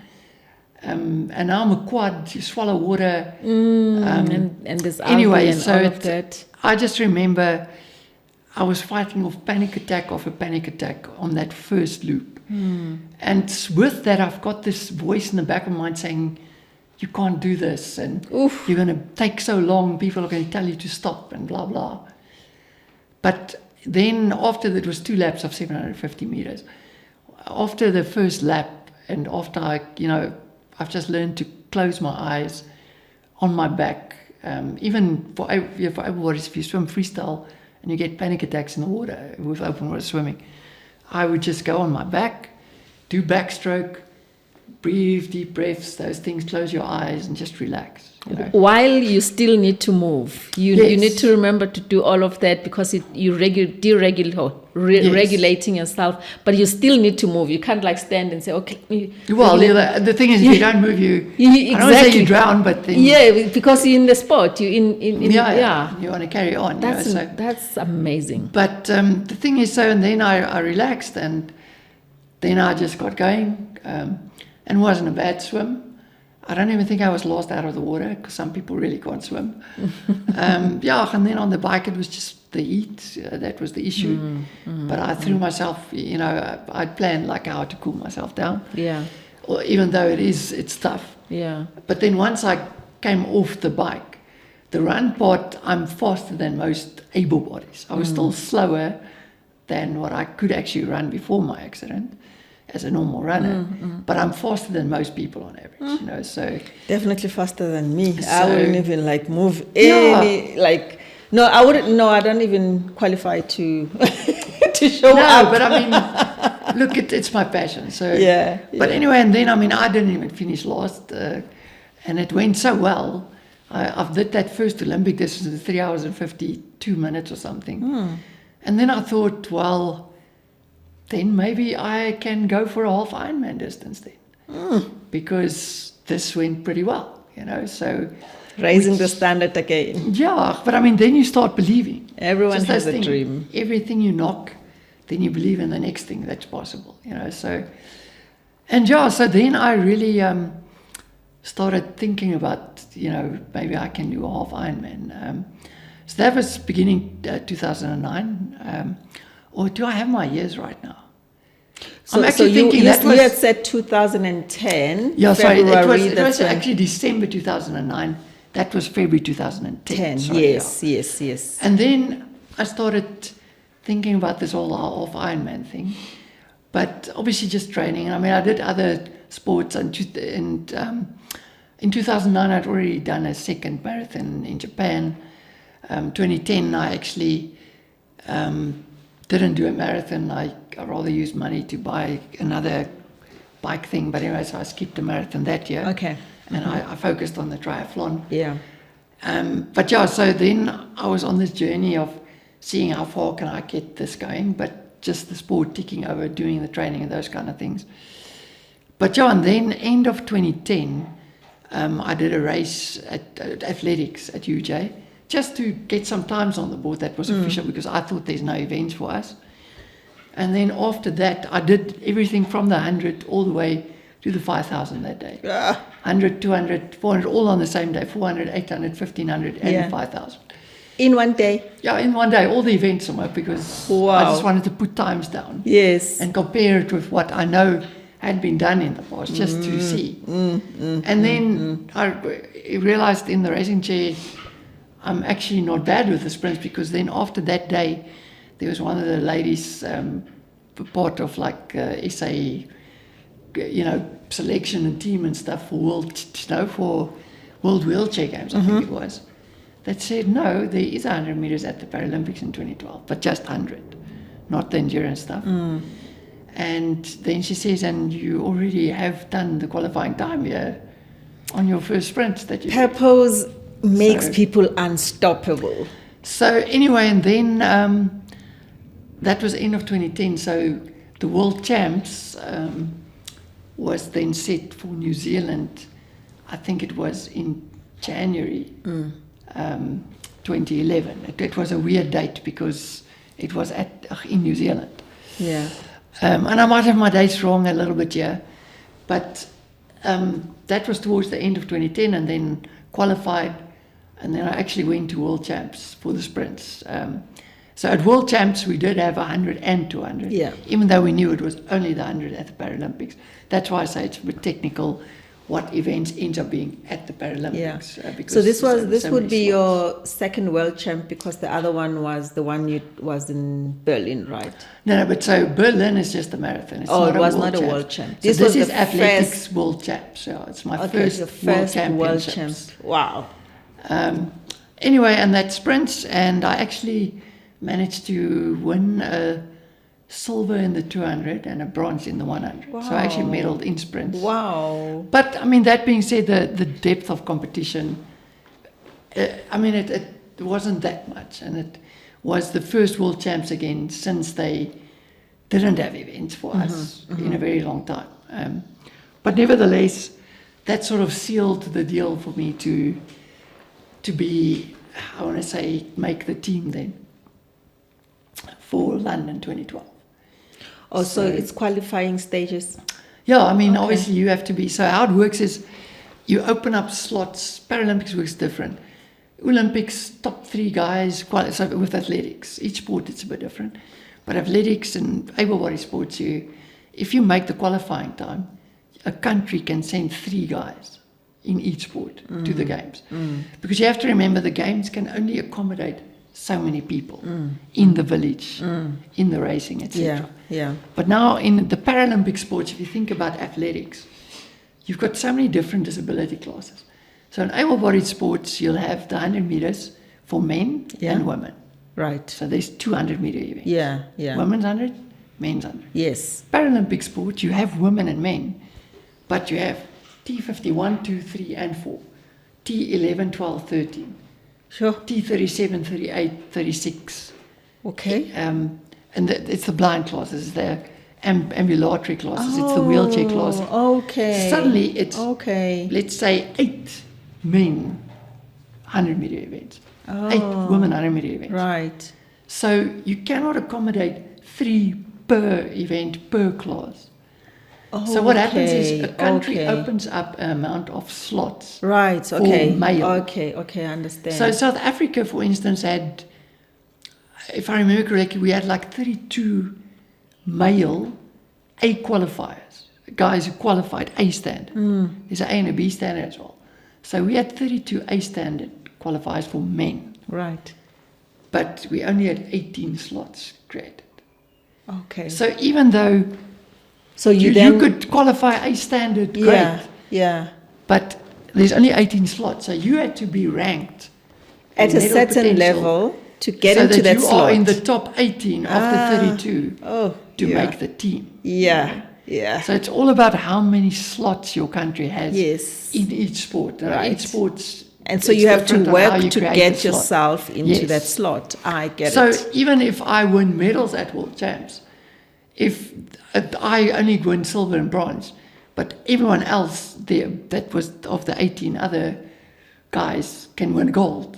now I'm a quad, you swallow water. And this algae anyway, and so all of that. I just remember I was fighting off panic attack on that first loop. And with that, I've got this voice in the back of my mind saying, you can't do this, and you're going to take so long, people are going to tell you to stop, and blah, blah. But then after that, it was 2 laps of 750 meters. After the first lap, and after I've just learned to close my eyes on my back. Even for able-bodied, if you swim freestyle and you get panic attacks in the water with open water swimming, I would just go on my back, do backstroke, breathe deep breaths, those things, close your eyes and just relax. While you still need to move, you need to remember to do all of that because you're regulating yourself, but you still need to move. You can't like stand and say, okay. Well, the thing is, if you don't move, exactly. I don't want to say you drown, but then... Yeah, because you're in the sport. You're in you want to carry on. That's amazing. But the thing is, and then I relaxed, and then I just got going, and it wasn't a bad swim. I don't even think I was lost out of the water because some people really can't swim. And then on the bike, it was just the heat. That was the issue. But I threw myself, I'd planned like how to cool myself down. Yeah. Or even though it's tough. Yeah. But then once I came off the bike, the run part, I'm faster than most able-bodies. I was still slower than what I could actually run before my accident as a normal runner, but I'm faster than most people on average, so... Definitely faster than me. So, I wouldn't even move any, no, I wouldn't, no, I don't even qualify to to show up. No, but I mean, look, it's my passion, so... Yeah. But anyway, and then, I didn't even finish last, and it went so well. I did that first Olympic distance in 3 hours and 52 minutes or something. And then I thought, well... then maybe I can go for a half Ironman distance then. Because this went pretty well, so... Raising the standard again. Yeah, but then you start believing. Everyone has a dream. Everything you knock, then you believe in the next thing that's possible, so... And so then I really started thinking about, maybe I can do a half Ironman. So that was beginning 2009. Or do I have my years right now? So, actually you thinking that you was... had said 2010. Yeah, sorry, February, it was when- actually December 2009. That was February 2010. 10. Sorry, Yes, yeah. yes, yes. And then I started thinking about this whole half Ironman thing. But obviously just training. I mean, I did other sports. And in 2009, I'd already done a second marathon in Japan. 2010, I actually didn't do a marathon. I rather used money to buy another bike thing. But anyway, so I skipped a marathon that year. Okay. And I focused on the triathlon. Yeah. But yeah, so then I was on this journey of seeing how far can I get this going, but just the sport ticking over, doing the training and those kind of things. But yeah, and then end of 2010, I did a race at athletics at UJ, just to get some times on the board that was official, because I thought there's no events for us. And then after that, I did everything from the 100 all the way to the 5,000 that day. 100, 200, 400, all on the same day, 400, 800, 1,500, and 5,000. In one day? Yeah, in one day, all the events somewhere, because I just wanted to put times down. Yes. And compare it with what I know had been done in the past, just to see. And then I realized in the racing chair, I'm actually not bad with the sprints, because then after that day, there was one of the ladies, part of like SA, selection and team and stuff for World Wheelchair Games, I think it was, that said, no, there is 100 meters at the Paralympics in 2012, but just 100, not the endurance stuff. And then she says, and you already have done the qualifying time here on your first sprint that you Her pose makes people unstoppable. So anyway, and then that was end of 2010, so the World Champs was then set for New Zealand. I think it was in January 2011. It was a weird date because it was in New Zealand. Yeah. And I might have my dates wrong a little bit here, but that was towards the end of 2010, and then qualified, and then I actually went to World Champs for the sprints. So at World Champs, we did have 100 and 200, even though we knew it was only the 100 at the Paralympics. That's why I say it's a bit technical what events ends up being at the Paralympics. Because so this would be your second World Champ, because the other one was the one was in Berlin, right? No, but so Berlin is just a marathon. It's it was not a World Champ. This is athletics World Champs. So it's my first World Championships. Wow. Anyway, and that sprints, and I actually managed to win a silver in the 200 and a bronze in the 100. Wow. So I actually medaled in sprints. Wow. But I mean, that being said, the depth of competition, it wasn't that much, and it was the first World Champs again since they didn't have events for us in a very long time. But nevertheless, that sort of sealed the deal for me to be, I want to say, make the team then for London 2012. Oh, so it's qualifying stages? Yeah, I mean, obviously you have to be. So how it works is you open up slots. Paralympics works different. Olympics, top 3 guys, so with athletics. Each sport it's a bit different. But athletics and able-bodied sports, if you make the qualifying time, a country can send 3 guys in each sport to the games. Because you have to remember the games can only accommodate so many people in the village, in the racing, etc. Yeah. But now in the Paralympic sports, if you think about athletics, you've got so many different disability classes. So in able-bodied sports, you'll have the 100 meters for men and women. Right. So there's 200 meter events. Yeah. Women's 100, men's 100. Yes. Paralympic sports, you have women and men, but you have T50, 1, 2, 3, and 4. T11, 12, 13. Sure. T37, 38, 36. Okay. And it's the blind classes, the ambulatory classes, it's the wheelchair classes. Okay. Suddenly it's, let's say, 8 men 100 meter events, 8 women 100 meter events. Right. So you cannot accommodate 3 per event per class. So what happens is a country opens up an amount of slots. Right. For male. Okay. I understand. So South Africa, for instance, had, if I remember correctly, we had like 32 male A qualifiers, guys who qualified A standard. There's an A and a B standard as well. So we had 32 A standard qualifiers for men, Right. but we only had 18 slots created. Okay. So even though So you then could qualify A standard, great, yeah, yeah. but there's only 18 slots, so you had to be ranked At in a medal certain potential level to get so into that you slot. are in the top 18 of the 32 Oh, to yeah. make the team. Yeah, yeah. So it's all about how many slots your country has Yes. in each sport. Right. Each sport's And so it's you have to different on how work you to create get the slot. yourself into Yes. that slot. I get So it. even if I win medals at World Champs, if I only win silver and bronze, but everyone else there that was of the 18 other guys can win gold,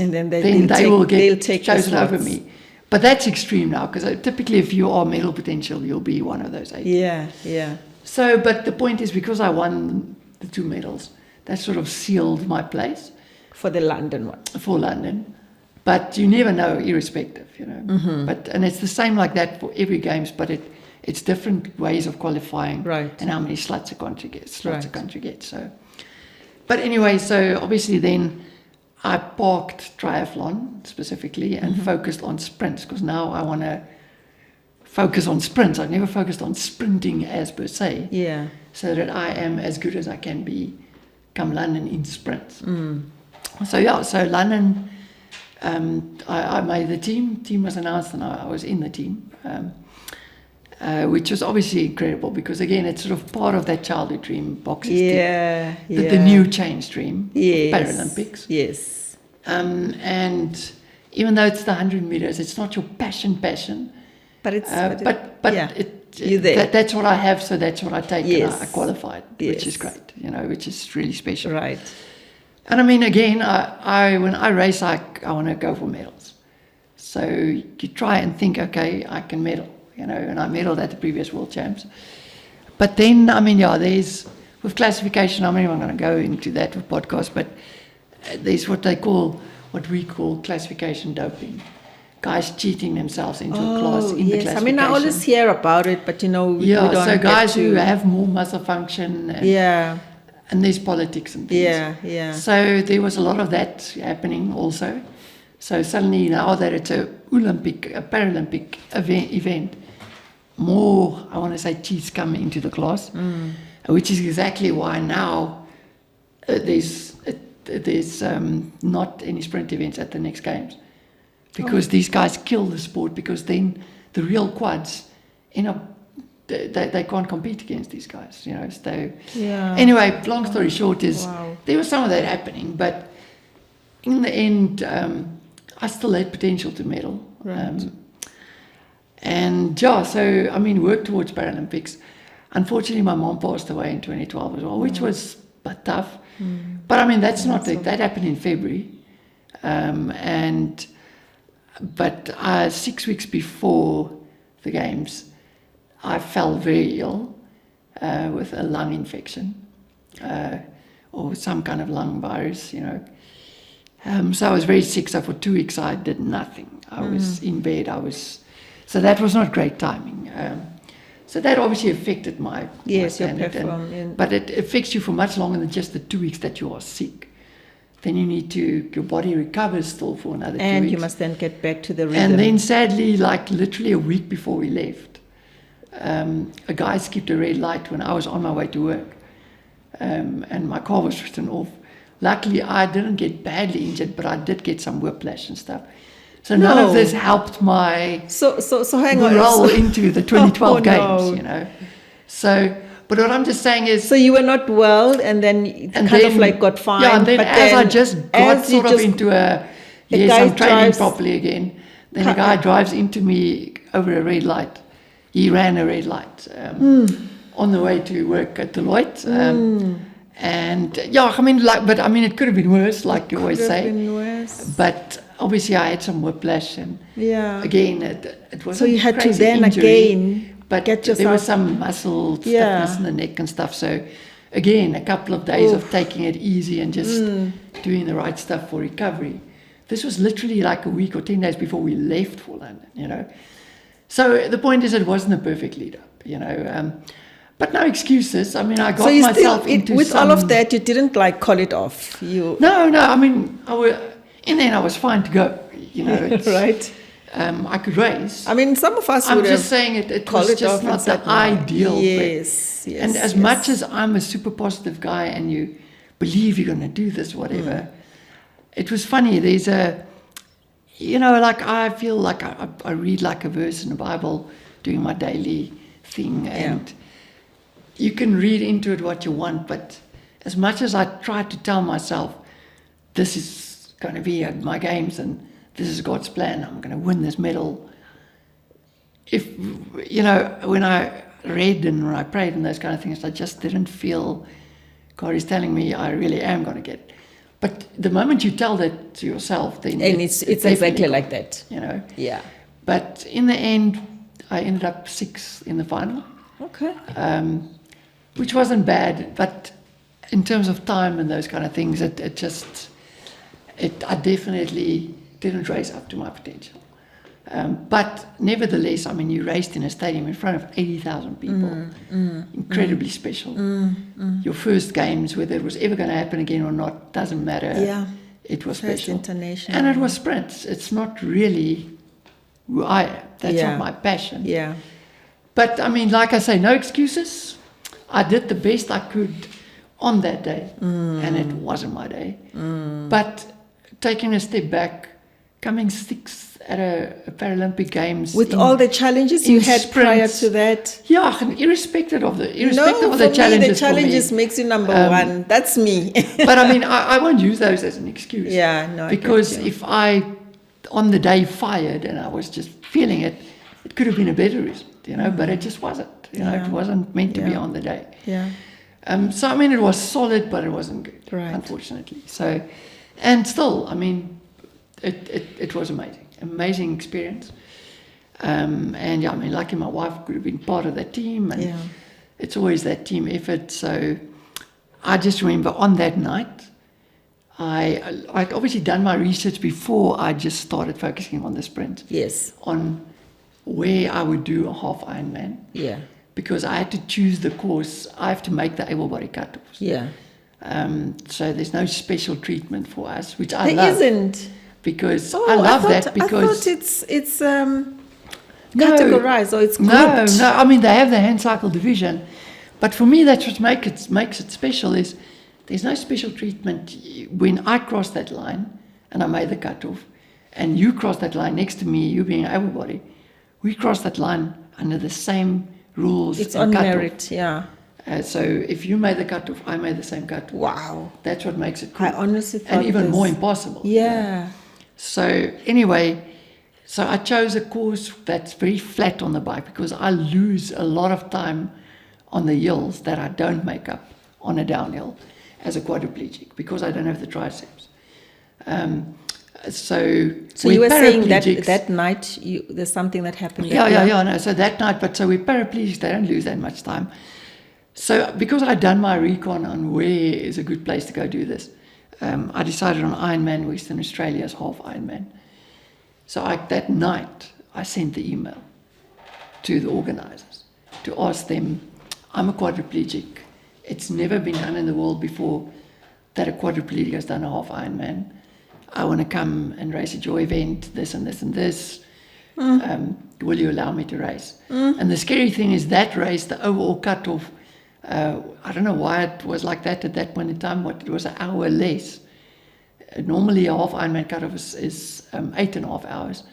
And then they will they'll get take the chosen over slots. me. But that's extreme now, because typically if you are medal potential, you'll be one of those 18. Yeah, yeah. So, but the point is, because I won the 2 medals, that sort of sealed my place For the London one. for London. But you never know, irrespective, you know. Mm-hmm. But and it's the same like that for every games, but it's different ways of qualifying, Right. and how many slots a country gets. Right. So, but anyway, so obviously then I parked triathlon specifically and Mm-hmm. focused on sprints, because now I want to focus on sprints. I've never focused on sprinting as per se, Yeah. so that I am as good as I can be come London in sprints. So yeah, so London, I made the team. Team was announced, and I was in the team, which was obviously incredible, because again, it's sort of part of that childhood dream, boxers, Yeah, yeah. the new change dream, Yes. Paralympics. Yes. And even though it's the 100 meters, it's not your passion, But it's but yeah. it, You're there. that's what I have, so that's what I take. Yes. And I qualified, which is Yes. great, you know, which is really special. Right. And I mean, again, I when I race, I want to go for medals. So you try and think, okay, I can medal, you know, and I medaled at the previous World Champs. But then, I mean, yeah, there's, with classification, I'm not even going to go into that with podcast, but there's what we call classification doping. Guys cheating themselves into a class in the yes. classification. I mean, I always hear about it, but you know, we don't so get guys to, who have more muscle function, and there's politics and things. Yeah. So there was a lot of that happening also. So suddenly, now that it's a Paralympic event, more, I want to say, cheats come into the class, which is exactly why now there's not any sprint events at the next games, because these guys kill the sport, because then the real quads, you know, they can't compete against these guys, you know. So anyway, long story short is there was some of that happening, but in the end, I still had potential to medal. Right. And yeah, so I mean, work towards Paralympics. Unfortunately, my mom passed away in 2012 as well, which was tough. But I mean, that happened in February, but 6 weeks before the games, I fell very ill with a lung infection or some kind of lung virus, you know. So I was very sick. So for 2 weeks, I did nothing. I was in bed. So that was not great timing. So that obviously affected my your standard. performance. But it affects you for much longer than just the 2 weeks that you are sick. Then you need your body recovers still for another 2 weeks. And you must then get back to the rhythm. And then sadly, like literally a week before we left, a guy skipped a red light when I was on my way to work. And my car was written off. Luckily, I didn't get badly injured, but I did get some whiplash and stuff. So none of this helped my So hang on. roll into the 2012 games, no. you know. So, but what I'm just saying is, So you were not well, and then got fine. Yeah, and then but as I just got as you sort of just- into guy I'm training drives- properly again, then a guy drives into me over a red light. He ran a red light on the way to work at Deloitte. And yeah, I mean, it could have been worse, like you always Could have say. been worse. But obviously, I had some whiplash, and Yeah. again, it wasn't So you had to crazy then injury, again but get there yourself- was some muscle stiffness in the neck and stuff. So again, a couple of days of taking it easy and just doing the right stuff for recovery. This was literally like a week or 10 days before we left for London, you know. So the point is, it wasn't a perfect lead up. But no excuses. I mean, I got So you myself still, into with some... all of that, you didn't like call it off. You No, I mean, in the end, I was fine to go. It's, right. I could race. I mean, some of us I'm would just have saying it called was it just off not and said, the no. ideal. Yes, yes. And as yes. much as I'm a super positive guy and you believe you're going to do this, whatever, it was funny. There's a, like I feel like I read like a verse in the Bible doing my daily thing, and you can read into it what you want, but as much as I try to tell myself, this is going to be my games and this is God's plan, I'm going to win this medal. When I read and when I prayed and those kind of things, I just didn't feel God is telling me I really am going to get it. But the moment you tell that to yourself, then And it's exactly like that. Yeah. But in the end, I ended up 6th in the final. Okay. Which wasn't bad, but in terms of time and those kind of things, I definitely didn't race up to my potential. But nevertheless, I mean, you raced in a stadium in front of 80,000 people. Incredibly special. Your first games, whether it was ever going to happen again or not, doesn't matter. Yeah. It was First special. international. And it was sprints. It's not really who I am. That's not my passion. Yeah. But I mean, like I say, no excuses. I did the best I could on that day, and it wasn't my day. But taking a step back, coming 6th at a Paralympic Games With all the challenges you had prior sprints. to that. Yeah, and irrespective of the No, for challenges. me, the challenges makes you number one. That's me. But I mean, I won't use those as an excuse. Yeah, no, I Because get you. if I, on the day, fired and I was just feeling it, it could have been a better result, but it just wasn't. It wasn't meant to be on the day. Yeah. So I mean, it was solid, but it wasn't good, Right. unfortunately. So, and still, I mean, it was amazing experience. And yeah, I mean, lucky my wife could have been part of that team, and it's always that team effort. So I just remember on that night, I'd obviously done my research before I just started focusing on the sprint. Yes. On where I would do a half Ironman. Yeah. Because I had to choose the course. I have to make the able-bodied cutoffs. Yeah. So there's no special treatment for us, which I There love. isn't. Because I love that because... I thought it's categorized or it's grouped. No, I mean, they have the hand cycle division. But for me, that's what makes it special is there's no special treatment. When I crossed that line and I made the cutoff, and you crossed that line next to me, you being able-bodied, we crossed that line under the same rules. It's and on cutoff. merit, yeah. So if you made the cutoff, I made the same cutoff. Wow. That's what makes it cool. I honestly thought and even this. more impossible. Yeah. So anyway, so I chose a course that's very flat on the bike because I lose a lot of time on the hills that I don't make up on a downhill as a quadriplegic because I don't have the triceps. So you were saying that paraplegics- that night there's something that happened. No. So that night, but so we're paraplegics, they don't lose that much time. So because I'd done my recon on where is a good place to go do this, I decided on Ironman Western Australia's half Ironman. So that night, I sent the email to the organisers to ask them, I'm a quadriplegic. It's never been done in the world before that a quadriplegic has done a half Ironman. I want to come and race at your event, this and this and this. Will you allow me to race? And the scary thing is that race, the overall cutoff, I don't know why it was like that at that point in time, but it was an hour less. Normally a half Ironman cutoff is 8.5 hours.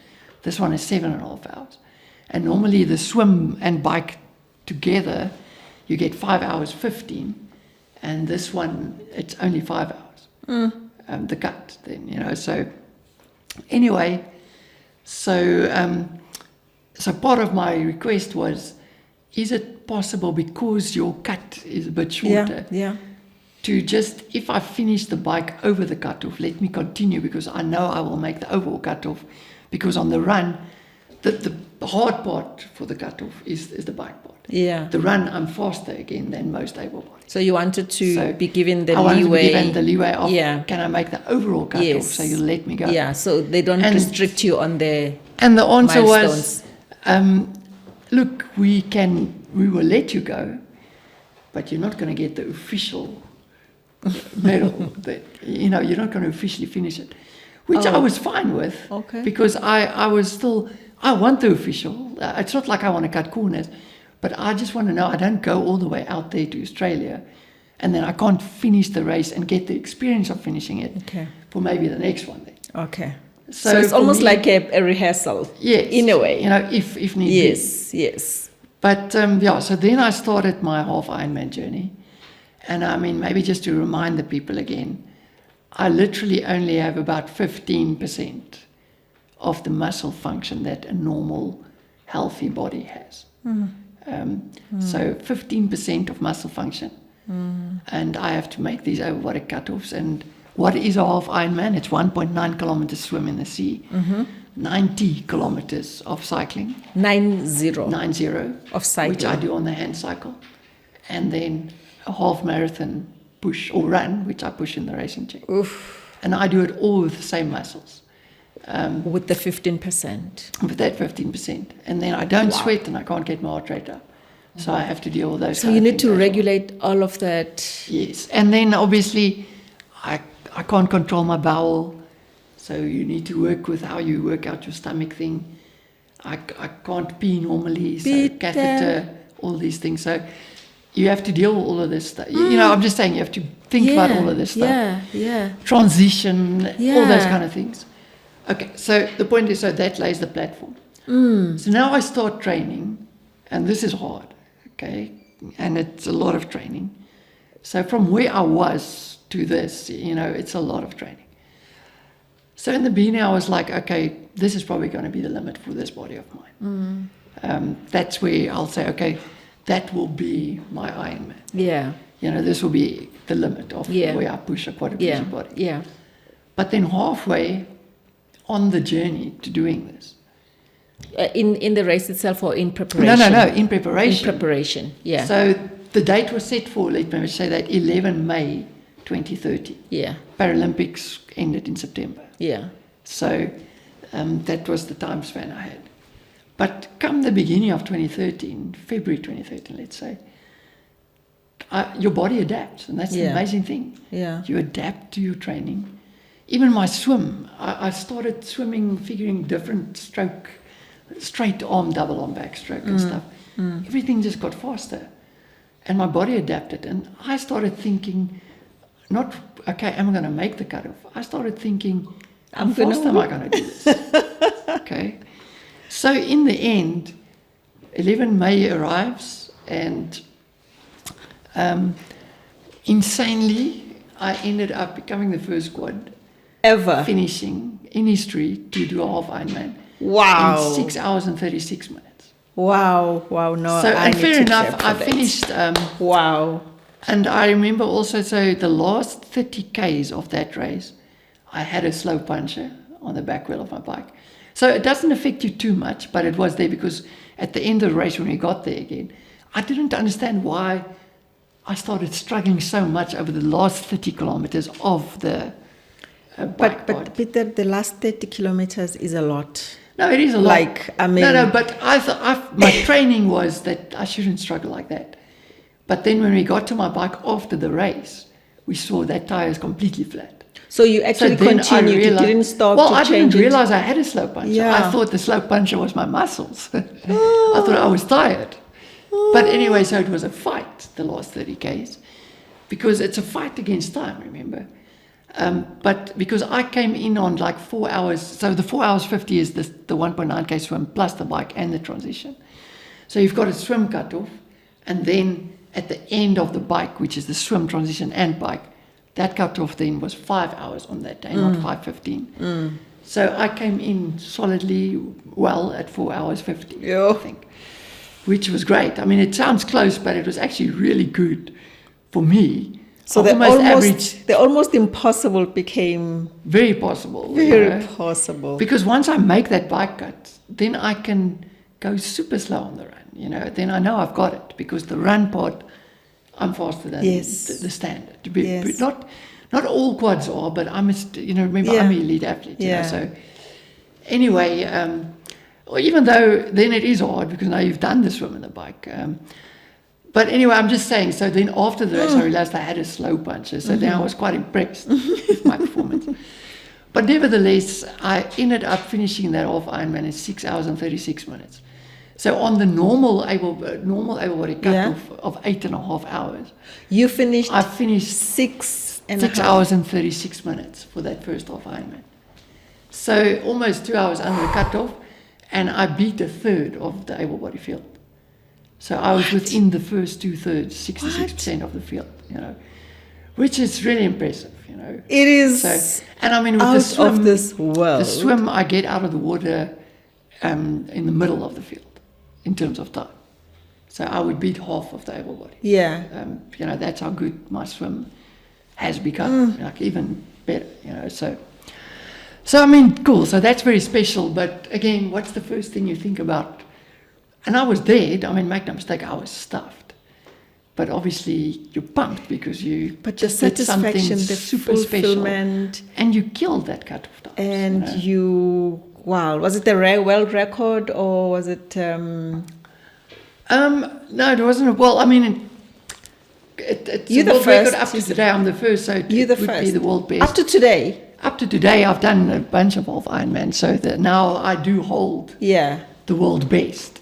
This one is 7.5 hours. And normally the swim and bike together, you get 5 hours 15. And this one, it's only 5 hours. The cut then, so anyway, so part of my request was, is it possible because your cut is a bit shorter to just, if I finish the bike over the cutoff, let me continue because I know I will make the overall cutoff because on the run, the hard part for the cutoff is the bike part. Yeah. The run, I'm faster again than most able-bodied. So you wanted to be given the I wanted leeway. to be given the leeway of, Yeah. can I make the overall cutoff Yes. so you let me go? Yeah, so they don't restrict you on the And the answer milestones. was, look, we can we will let you go, but you're not going to get the official medal. That, you know, you're not going to officially finish it, which I was fine with. Okay. Because I was still, I want the official. It's not like I want to cut corners, but I just want to know I don't go all the way out there to Australia and then I can't finish the race and get the experience of finishing it for maybe the next one then. Okay. So it's almost like a rehearsal. Yes. In a way. You know, if need be. Yes. But so then I started my half Ironman journey. And I mean, maybe just to remind the people again, I literally only have about 15% of the muscle function that a normal, healthy body has. So 15% of muscle function. And I have to make these able-bodied cutoffs. And what is a half Ironman? It's 1.9 kilometers swim in the sea, 90 kilometers of cycling. 90 of cycling. Which I do on the hand cycle. And then a half marathon push or run, which I push in the racing chair. Oof. And I do it all with the same muscles. With the 15%. With that 15%. And then I don't sweat and I can't get my heart rate up. So I have to deal with those. So you need to regulate all of that. Yes. And then obviously I can't control my bowel. So you need to work with how you work out your stomach thing. I can't pee normally. So catheter, all these things. So you have to deal with all of this stuff. You know, I'm just saying you have to think about all of this stuff. Transition, all those kind of things. Okay, so the point is, so that lays the platform. So now I start training, and this is hard, okay? And it's a lot of training. So from where I was to this, you know, it's a lot of training. So in the beginning, I was like, okay, this is probably going to be the limit for this body of mine. That's where I'll say, okay, that will be my Ironman. Yeah. You know, this will be the limit of where I push a quadriplegic body. Yeah. But then halfway on the journey to doing this. In the race itself or in preparation? No, in preparation. In preparation, yeah. So the date was set for, let me say that, 11 May 2030. Yeah. Paralympics ended in September. Yeah. So that was the time span I had. But come the beginning of 2013, February 2013, let's say, your body adapts, and that's the amazing thing. Yeah. You adapt to your training. Even my swim, I started swimming, figuring different stroke, straight arm, double arm backstroke and stuff. Everything just got faster. And my body adapted. And I started thinking, not, okay, am I going to make the cutoff? I started thinking, how fast am I going to do this? Okay. So in the end, 11 May arrives, and insanely, I ended up becoming the first quad ever finishing in history to do a half Ironman. Wow. In 6 hours and 36 minutes. Wow. No. So, and fair enough, I finished. Wow. And I remember also, so the last 30 Ks of that race, I had a slow puncher on the back wheel of my bike. So it doesn't affect you too much, but it was there because at the end of the race, when we got there again, I didn't understand why I started struggling so much over the last 30 kilometers of the bike But Peter, the last 30 kilometers is a lot. No, it is a lot. Like, I mean... No, but I thought my training was that I shouldn't struggle like that. But then when we got to my bike after the race, we saw that tire is completely flat. So you actually continued, you didn't stop to change it? Well, I didn't realize I had a slow puncher. Yeah. I thought the slow puncher was my muscles. I thought I was tired. But anyway, so it was a fight, the last 30 Ks, because it's a fight against time, remember? But because I came in on like 4 hours, so the 4 hours 50 is the 1.9K swim plus the bike and the transition. So you've got a swim cutoff, and then at the end of the bike, which is the swim, transition and bike, that cutoff then was 5 hours on that day, not 5:15. So I came in solidly well at 4 hours 50, I think, which was great. I mean, it sounds close, but it was actually really good for me. So the almost impossible became very possible. Very possible. Because once I make that bike cut, then I can go super slow on the run. You know, then I know I've got it, because the run part, I'm faster than the standard. Not all quads are, but I'm, remember, I'm an elite athlete. You know, so anyway, Or even though then it is hard because now you've done the swim and the bike. But anyway, I'm just saying, so then after the race, I realized I had a slow puncher. So then I was quite impressed with my performance. But nevertheless, I ended up finishing that half Ironman in 6 hours and 36 minutes. So on the normal able-body cutoff of 8.5 hours, You finished. I finished 6 6 hours and 36 minutes for that first half Ironman. So almost 2 hours under the cutoff, and I beat a third of the able-body field. So I was within the first 2/3, 66% of the field, which is really impressive, It is So, and I mean, with out the swim, of this world. the swim, I get out of the water in the middle of the field in terms of time. So I would beat half of the able-body. Yeah. That's how good my swim has become, like even better, So I mean, cool. So that's very special. But again, what's the first thing you think about? And I was dead. I mean, make no mistake, I was stuffed. But obviously, you're pumped because you But the just did something satisfaction, the super special, fulfillment, and you killed that cutoff time. and wow, was it a world record or was it? No, it wasn't. Well, I mean, it's You're a the world record first, up to you said. today. I'm the first, so it You're the would be first. the world best. Up to today. Up to today, I've done a bunch of half Ironman, so that now I do hold Yeah. the world best.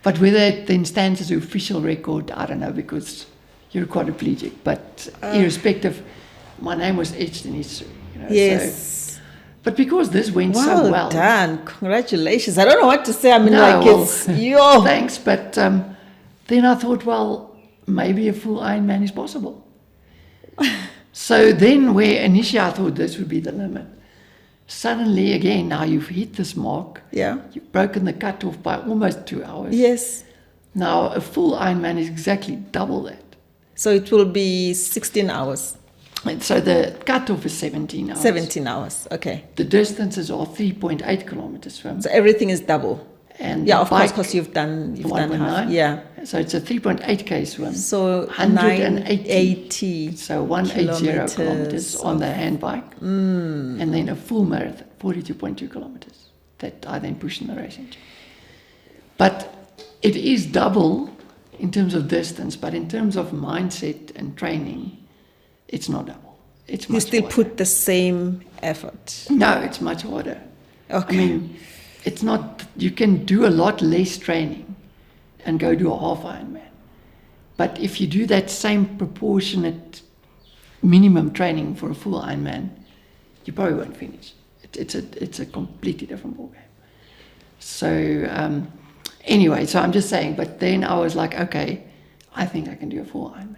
But whether it then stands as an official record, I don't know, because you're a quadriplegic. But irrespective, my name was etched in history. Yes. So, but because this went so well. Done. Congratulations. I don't know what to say. I mean, it's Thanks, but then I thought, well, maybe a full Ironman is possible. So then where initially I thought this would be the limit, suddenly again, now you've hit this mark. Yeah. You've broken the cutoff by almost 2 hours. Yes. Now a full Ironman is exactly double that. So it will be 16 hours. And so the cutoff is 17 hours. 17 hours. Okay. The distances are 3.8 kilometers swim. So everything is double. And Yeah, the of course, bike, because you've done half. 1.9. Yeah. So it's a 3.8k swim. So 180. 980. So 180 kilometers kilometers on the hand bike. And then a full marathon, 42.2 kilometers, that I then pushed in the race into. But it is double in terms of distance, but in terms of mindset and training, it's not double. It's much You still harder. put the same effort. No, it's much harder. Okay. I mean, it's not, you can do a lot less training and go do a half Ironman. But if you do that same proportionate minimum training for a full Ironman, you probably won't finish. It's a completely different ballgame. So anyway, so I'm just saying, but then I was like, okay, I think I can do a full Ironman.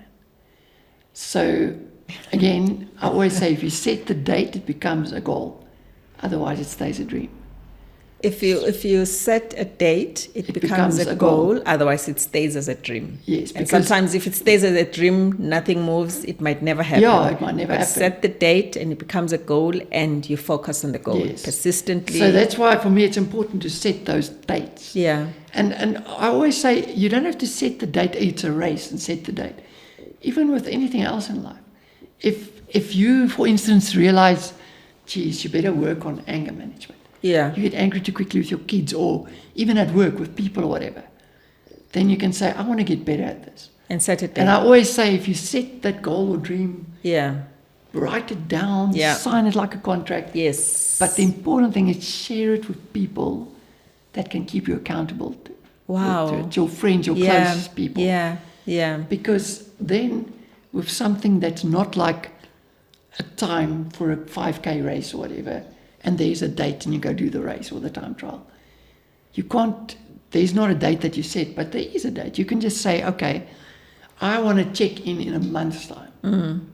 So again, I always say if you set the date, it becomes a goal. Otherwise, it stays a dream. If you set a date, it becomes a goal. Otherwise, it stays as a dream. Yes, And because- sometimes if it stays as a dream, nothing moves. It might never happen. Yeah, it might never But happen. set the date, and it becomes a goal, and you focus on the goal Yes. persistently. So that's why for me it's important to set those dates. Yeah. And I always say you don't have to set the date. It's a race and set the date. Even with anything else in life, if you, for instance, realize, geez, you better work on anger management. Yeah. You get angry too quickly with your kids, or even at work with people or whatever. Then you can say, I want to get better at this. And set it And down. I always say, if you set that goal or dream, Yeah. write it down, Yeah. sign it like a contract. Yes. But the important thing is share it with people that can keep you accountable to. Wow. To it, your friends, your Yeah. closest people. Yeah. Yeah. Because then with something that's not like a time for a 5K race or whatever, and there's a date and you go do the race or the time trial, you can't, there's not a date that you set, but there is a date. You can just say, okay, I want to check in a month's time.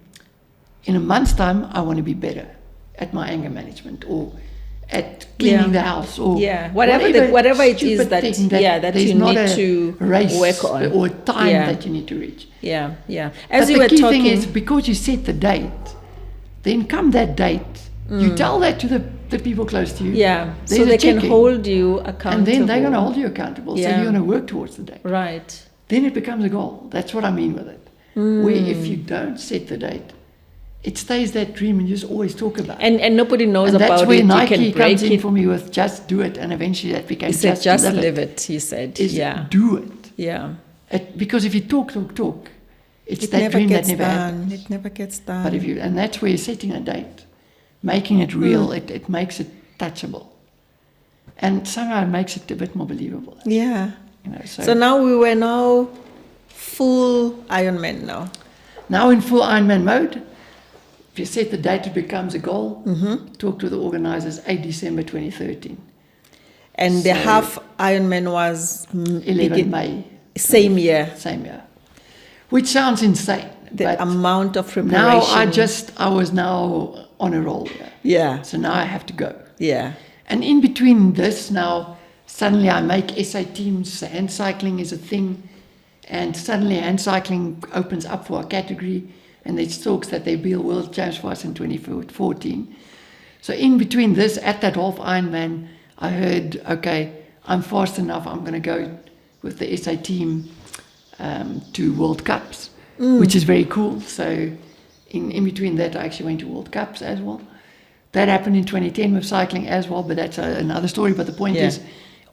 In a month's time, I want to be better at my anger management or at cleaning the house or whatever it is stupid that thing that there's you not need a to race work on or time Yeah. that you need to reach. Yeah. Yeah. But As you the were key talking, thing is, because you set the date, then come that date, you tell that to the people close to you. yeah, so There's a they can check-in. hold you accountable. And then they're going to hold you accountable. So Yeah. you're going to work towards the date. Right. Then it becomes a goal. That's what I mean with it. Where if you don't set the date, it stays that dream, and you just always talk about it. And nobody knows And about that's where it. Nike You can break comes in it. for me with just do it, and eventually that became He said, just live it, he said. Is Yeah. do it. Yeah. Because if you talk, it's It that never dream that gets never done. happens. It never gets done. But and that's where you're setting a date, making it real, it makes it touchable. And somehow it makes it a bit more believable. Yeah. You know, So now we were now full Ironman now. Now in full Ironman mode, if you set the date, it becomes a goal. Talk to the organizers, 8 December 2013. And the So- half Ironman was 11 May. same year. Same year. Which sounds insane. The but amount of preparation. now I was now on a roll. Yeah. So now I have to go. Yeah. And in between this now, suddenly I make SA teams, hand cycling is a thing, and suddenly hand cycling opens up for a category, and there's talks that they build world champs for us in 2014. So in between this, at that half Ironman, I heard, okay, I'm fast enough, I'm going to go with the SA team to World Cups, which is very cool. So in between that, I actually went to World Cups as well. That happened in 2010 with cycling as well, but that's another story. But the point is,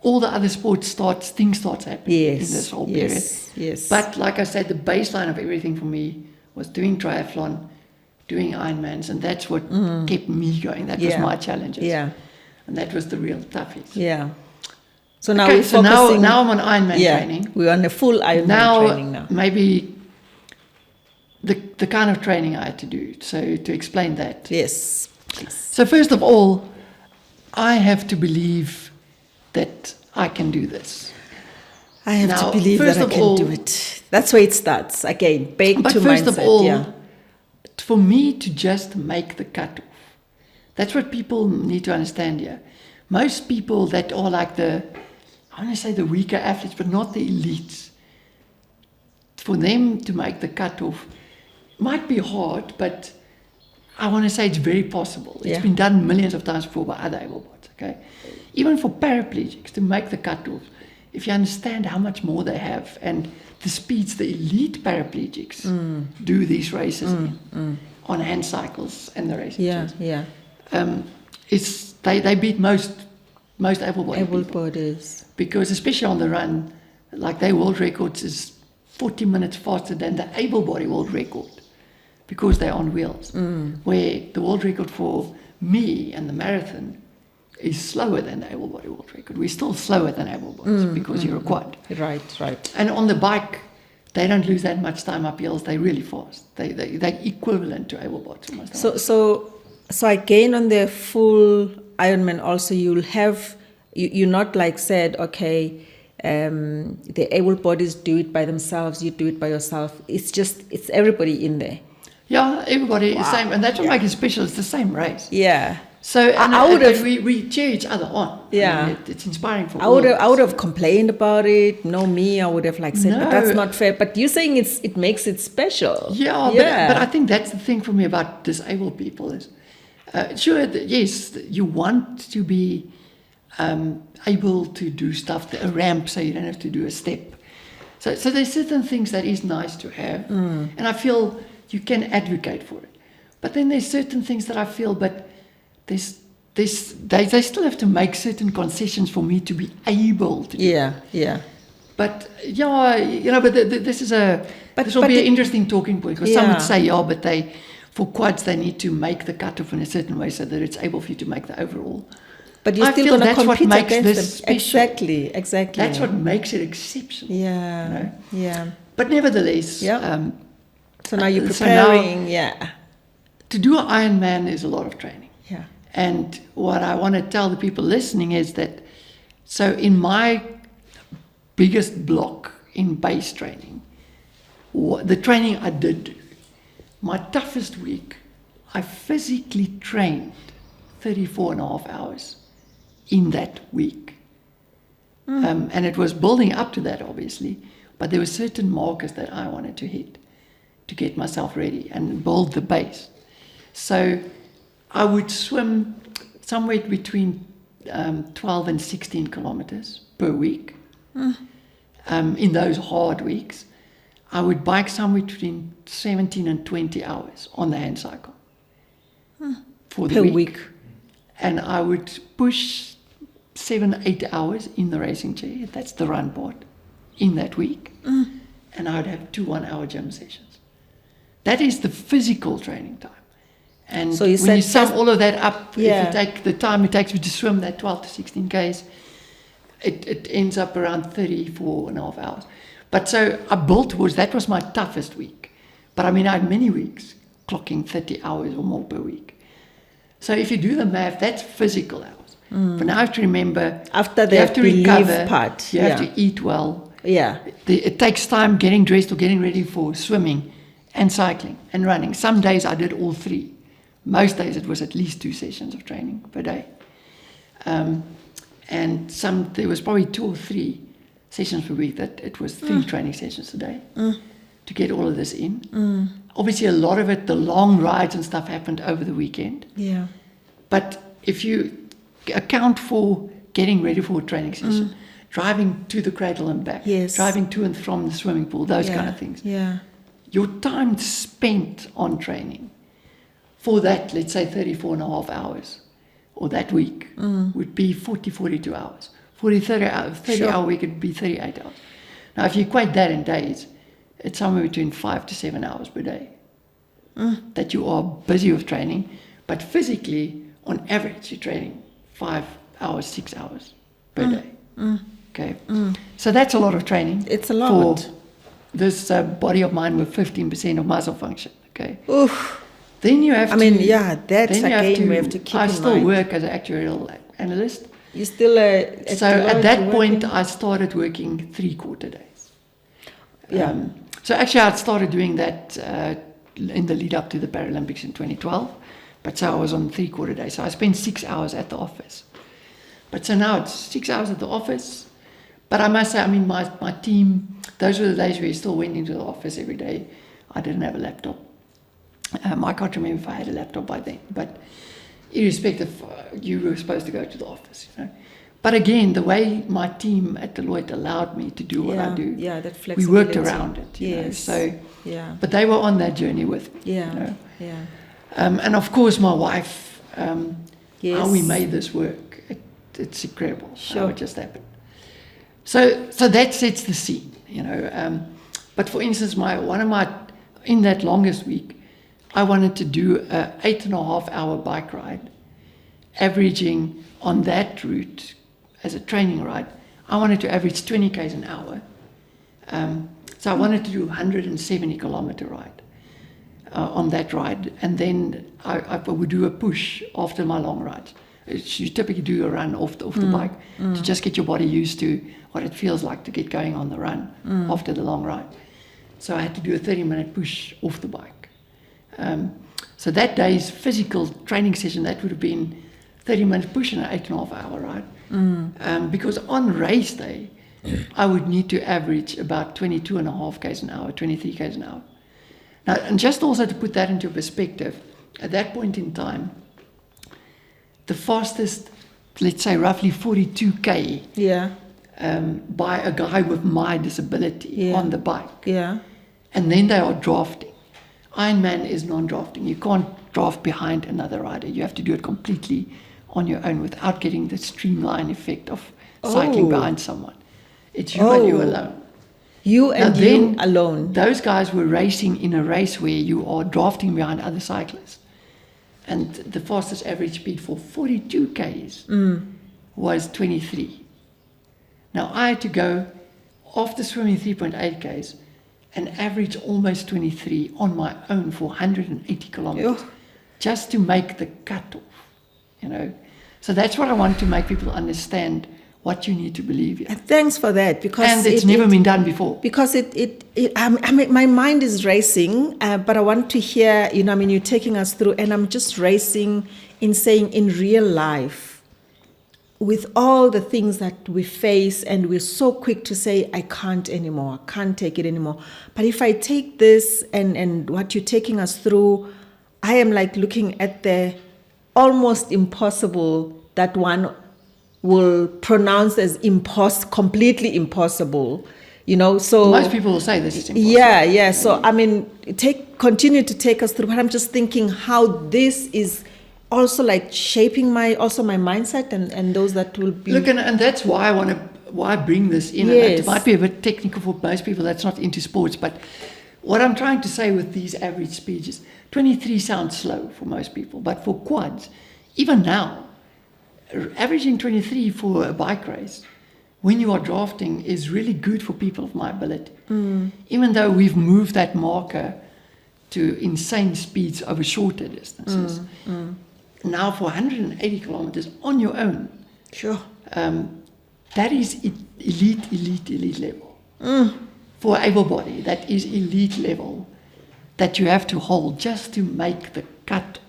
all the other sports things start happening in this whole period. Yes. But like I said, the baseline of everything for me was doing triathlon, doing Ironmans, and that's what kept me going. That was my challenges. Yeah. And that was the real toughies. Yeah. So now Okay, we're so focusing. now I'm on Ironman training. We're on a full Ironman training now. Maybe the kind of training I had to do. So to explain that. Yes. Please. So first of all, I have to believe that I can do this. I have Now, to believe first that I of can all- do it. That's where it starts. Again, back But to first mindset. of all, yeah. for me to just make the cutoff, that's what people need to understand here. Most people that are like I want to say the weaker athletes, but not the elites, for them to make the cutoff might be hard, but I want to say it's very possible. It's been done millions of times before by other able-bodied, okay? Even for paraplegics to make the cutoff, if you understand how much more they have and the speeds the elite paraplegics do these races on hand cycles and the racing. Yeah. They beat most able-bodied people. Able-bodies. Because especially on the run, like their world records is 40 minutes faster than the able-bodied world record because they're on wheels. Where the world record for me and the marathon is slower than the able-bodied world record. We're still slower than able-bodies because you're a quad. Right. And on the bike, they don't lose that much time up hills. They're really fast. They're equivalent to able-bodies almost. So again on the full Ironman also you'll have you're not like said okay the able bodies do it by themselves, you do it by yourself. It's everybody in there. Yeah, everybody is the same, and that's what makes it special. It's the same race. Yeah. So I would have. we cheer each other on. Yeah. I mean, it's inspiring for I all would of have, us. I would have complained about it. No, me, I would have like said, but that's No. not fair. But you're saying it makes it special. Yeah, but I think that's the thing for me about disabled people is, yes, you want to be able to do stuff, a ramp, so you don't have to do a step. So there's certain things that is nice to have, and I feel you can advocate for it. But then there's certain things that I feel, but they still have to make certain concessions for me to be able to do. Yeah. But but this is this will be an interesting talking point because some would say, but for quads they need to make the cutoff in a certain way so that it's able for you to make the overall. But you're I still feel going to that's what compete makes against this them. special. Exactly. That's what makes it exceptional. Yeah. You know? Yeah. But nevertheless, So now you're so now- preparing. to do an Ironman is a lot of training. Yeah. And what I want to tell the people listening is that, so in my biggest block in base training, the training I did do, my toughest week, I physically trained 34 and a half hours in that week. And it was building up to that, obviously, but there were certain markers that I wanted to hit to get myself ready and build the base. So I would swim somewhere between 12 and 16 kilometers per week. In those hard weeks, I would bike somewhere between 17 and 20 hours on the hand cycle. for the Per week. week. And I would push 7-8 hours in the racing chair. That's the run part in that week. And I would have 2 1-hour gym sessions. That is the physical training time. And So you when you said sum just- all of that up, Yeah. if you take the time it takes me to swim that 12 to 16 Ks, it ends up around 34.5 hours. But so I built towards, that was my toughest week. But I mean, I had many weeks clocking 30 hours or more per week. So if you do the math, that's physical hours. But now I have to remember, After you the have to belief recover, part, you have yeah. to eat well. Yeah. It takes time getting dressed or getting ready for swimming and cycling and running. Some days I did all 3. Most days it was at least 2 sessions of training per day. And there was probably 2 or 3 sessions per week that it was 3 training sessions a day to get all of this in. Obviously, a lot of it, the long rides and stuff happened over the weekend. Yeah. But if you account for getting ready for a training session, driving to the cradle and back, Yes. driving to and from the swimming pool, those Yeah. kind of things, Yeah. your time spent on training for that, let's say 34.5 hours, or that week, would be 42 hours. For a 30-hour week, it would be 38 hours. Now, if you equate that in days, it's somewhere between 5 to 7 hours per day that you are busy with training. But physically, on average, you're training 5 hours, 6 hours per day. Okay, so that's a lot of training. It's a lot. For this body of mine with 15% of muscle function. Okay. Oof. Then you have I mean, yeah, that's then you again we have to keep I in still mind. work as an actuarial analyst. You still So at that point, I started working 3/4 days. Yeah. So actually, I started doing that in the lead up to the Paralympics in 2012. But so I was on 3/4 days. So I spent 6 hours at the office. But so now it's 6 hours at the office. But I must say, I mean, my team, those were the days where you still went into the office every day. I didn't have a laptop. I can't remember if I had a laptop by then. But irrespective, you were supposed to go to the office, you know. But again, the way my team at Deloitte allowed me to do what I do, Yeah, that we flexibility. worked around it, you know. Yes. So, Yeah. but they were on that journey with me. Yeah. You know. Yeah. And of course, my wife, Yes. how we made this work, it's incredible how Sure. it just happened. So that sets the scene, you know. But for instance, in that longest week, I wanted to do a 8.5-hour bike ride, averaging on that route as a training ride. I wanted to average 20 Ks an hour. So I wanted to do a 170-kilometer ride on that ride, and then I would do a push after my long rides. You typically do a run off the bike to just get your body used to what it feels like to get going on the run after the long ride. So I had to do a 30-minute push off the bike. So that day's physical training session, that would have been 30-minute push and an 8.5-hour ride. Because on race day, I would need to average about 22.5 Ks an hour, 23 Ks an hour. Now, and just also to put that into perspective, at that point in time, the fastest, let's say roughly 42 K Yeah. by a guy with my disability Yeah. on the bike. Yeah. And then they are drafting. Ironman is non-drafting. You can't draft behind another rider. You have to do it completely on your own without getting the streamline effect of cycling behind someone. It's you and you alone. You and Now you then, alone. Those guys were racing in a race where you are drafting behind other cyclists. And the fastest average speed for 42 Ks was 23. Now I had to go, after swimming 3.8 Ks, and average almost 23 on my own for 180 kilometers, Yo. just to make the cutoff, you know. So that's what I want to make people understand, what you need to believe in. And thanks for that, because And it's never been done before. Because I mean, my mind is racing, but I want to hear, you know, I mean, you're taking us through, and I'm just racing in saying, in real life, with all the things that we face, and we're so quick to say, I can't anymore, I can't take it anymore. But if I take this and what you're taking us through, I am like looking at the almost impossible that one will pronounce as completely impossible, you know. So Most people will say this is impossible. yeah. So I mean, continue to take us through. But I'm just thinking how this is also like shaping my mindset and those that will be. Look, and that's why I bring this in. Yes. And it might be a bit technical for most people that's not into sports, but what I'm trying to say with these average speeds is 23 sounds slow for most people, but for quads, even now, averaging 23 for a bike race when you are drafting is really good for people of my ability. Even though we've moved that marker to insane speeds over shorter distances. Now for 180 kilometers on your own, Sure. that is elite level. For able-bodied, that is elite level that you have to hold just to make the cut.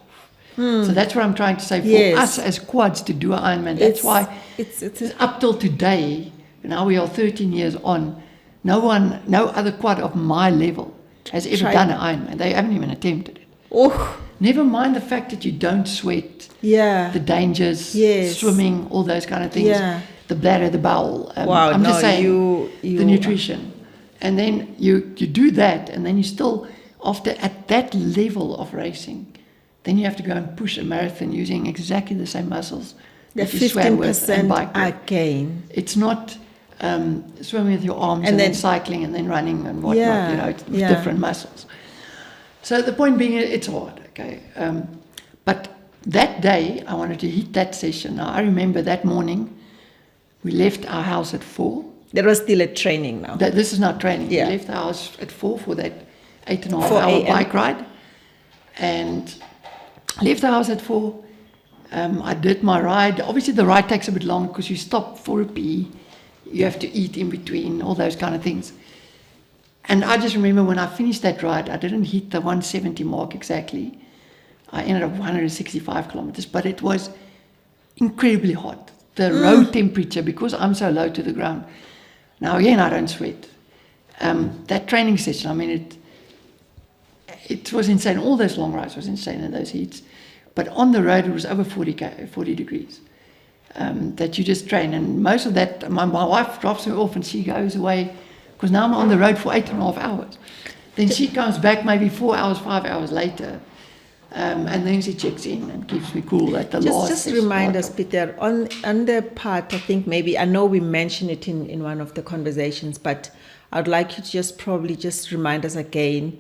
So that's what I'm trying to say. For us as quads to do an Ironman, that's why it's up till today, now we are 13 years on, no other quad of my level has ever done an Ironman. They haven't even attempted it. Oh, Never mind the fact that you don't sweat, yeah. the dangers, Yes. swimming, all those kind of things, Yeah. the bladder, the bowel. Wow, I'm just no, saying, you- the nutrition. And then you do that, and then you still, at that level of racing, then you have to go and push a marathon using exactly the same muscles The that you swam with and 15% bike with. again. It's not swimming with your arms and then cycling and then running and whatnot, Yeah, it's yeah. different muscles. So the point being, it's hard, okay? But that day, I wanted to hit that session. Now, I remember that morning, we left our house at 4. There was still a training now. This is not training. Yeah. We left the house at 4 for that 8.5 4 hour a.m. bike ride. And left the house at 4. I did my ride. Obviously, the ride takes a bit long because you stop for a pee. You have to eat in between, all those kind of things. And I just remember when I finished that ride, I didn't hit the 170 mark exactly. I ended up 165 kilometers, but it was incredibly hot. The road temperature, because I'm so low to the ground. Now, again, I don't sweat. That training session, I mean, it was insane. All those long rides was insane in those heats. But on the road, it was over 40 degrees that you just train. And most of that, my wife drops me off and she goes away because now I'm on the road for 8.5 hours. Then she comes back maybe 4 hours, 5 hours later. And then she checks in and keeps me cool at the last. Just remind us, Peter, on the part, I think maybe, I know we mentioned it in one of the conversations, but I'd like you to just remind us again,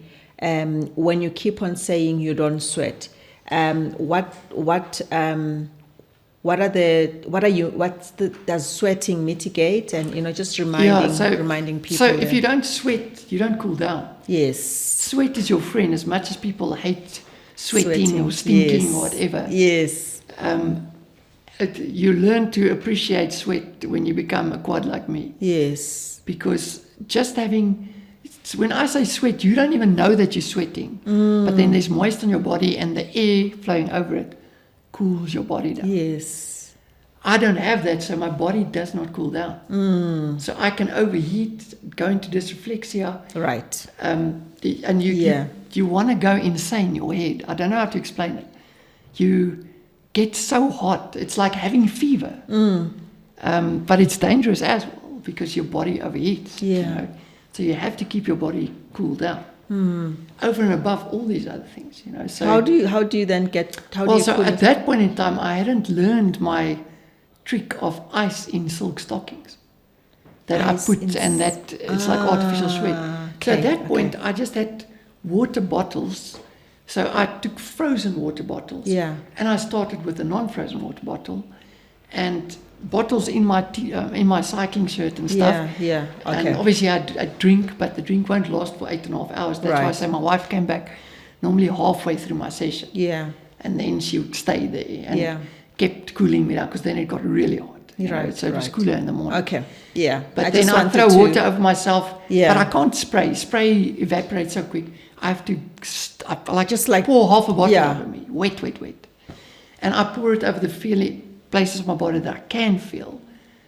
when you keep on saying you don't sweat, does sweating mitigate? And, just reminding people. So if you don't sweat, you don't cool down. Yes. Sweat is your friend as much as people hate sweating or stinking or whatever. Yes. You learn to appreciate sweat when you become a quad like me. Yes. Because when I say sweat, you don't even know that you're sweating. But then there's moisture on your body and the air flowing over it cools your body down. Yes. I don't have that, so my body does not cool down. So I can overheat, go into dysreflexia. Right. And you want to go insane in your head. I don't know how to explain it. You get so hot. It's like having fever. But it's dangerous as well because your body overheats. Yeah. So you have to keep your body cooled down. Over and above all these other things. So How do you then get? at that point in time, I hadn't learned my trick of ice in silk stockings that Ice I put, in and that it's like artificial sweat. So at that point, I just had water bottles. So I took frozen water bottles. Yeah. And I started with a non-frozen water bottle, and bottles in my cycling shirt and stuff. Yeah. Okay. And obviously I drink, but the drink won't last for 8.5 hours. That's why I say my wife came back normally halfway through my session. Yeah. And then she would stay there and kept cooling me down because then it got really hot. So it was cooler in the morning. Okay. Yeah. But then I throw water over myself. Yeah. But I can't spray. Spray evaporates so quick. I have to Just like pour half a bottle over me. Wet. And I pour it over the places of my body that I can feel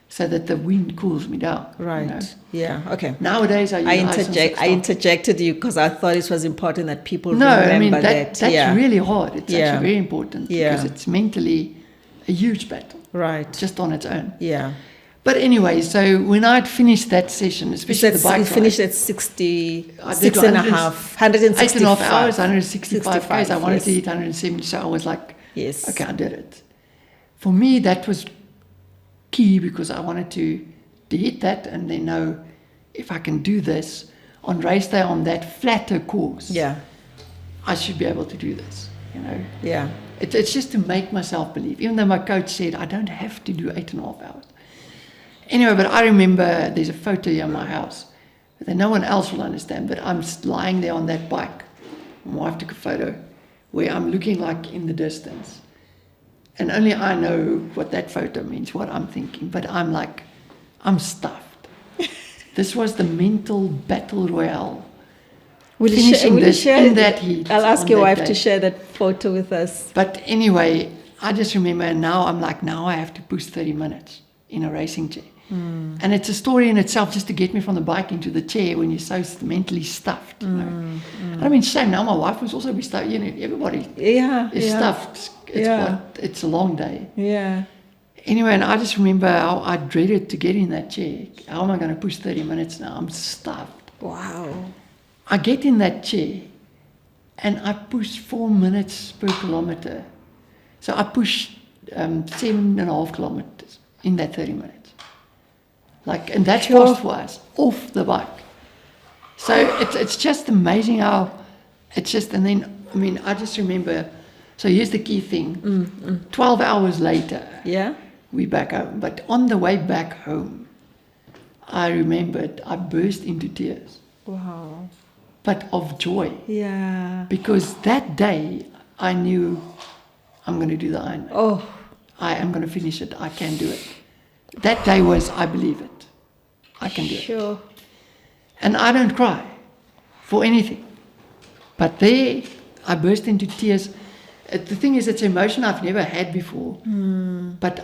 so that the wind cools me down. Right. Yeah. Okay. Nowadays I interjected you because I thought it was important that people remember I mean, that's yeah. really hard. It's actually very important because it's mentally a huge battle. Right. Just on its own. Yeah. But anyway, so when I'd finished that session, especially the bike ride, finished at 66 and a half, 8.5 165 hours, 165 k's. I wanted to yes. hit 170, so I was like Yes. Okay, I did it. For me, that was key because I wanted to hit that and then know if I can do this on race day on that flatter course. Yeah. I should be able to do this, Yeah. It's just to make myself believe, even though my coach said I don't have to do 8.5 hours. Anyway, but I remember there's a photo here in my house that no one else will understand, but I'm lying there on that bike. My wife took a photo where I'm looking like in the distance. And only I know what that photo means, what I'm thinking. But I'm like, I'm stuffed. This was the mental battle royale. Will Finishing you this share in that heat. I'll ask on your that wife day. to share that photo with us. But anyway, I just remember, and now I'm like, now I have to push 30 minutes in a racing chair. And it's a story in itself just to get me from the bike into the chair when you're so mentally stuffed. I mean, shame now my wife was also be stuffed. Everybody Yeah. is stuffed. It's a long day. Yeah. Anyway, and I just remember how I dreaded to get in that chair. How am I going to push 30 minutes now? I'm stuffed. Wow. I get in that chair and I push 4 minutes per kilometer. So I push 7.5 kilometers in that 30 minutes. And that's Sure. fast for us, off the bike. So it's just amazing how it's just, and then, I mean, I just remember, so here's the key thing. 12 hours later, Yeah. we back home. But on the way back home, I remembered I burst into tears, Wow. but of joy. Yeah. Because that day, I knew I'm going to do the Ironman. Oh. I am going to finish it. I can do it. That day was, I believe it. I can do it. Sure. And I don't cry for anything. But there, I burst into tears. The thing is, it's an emotion I've never had before. But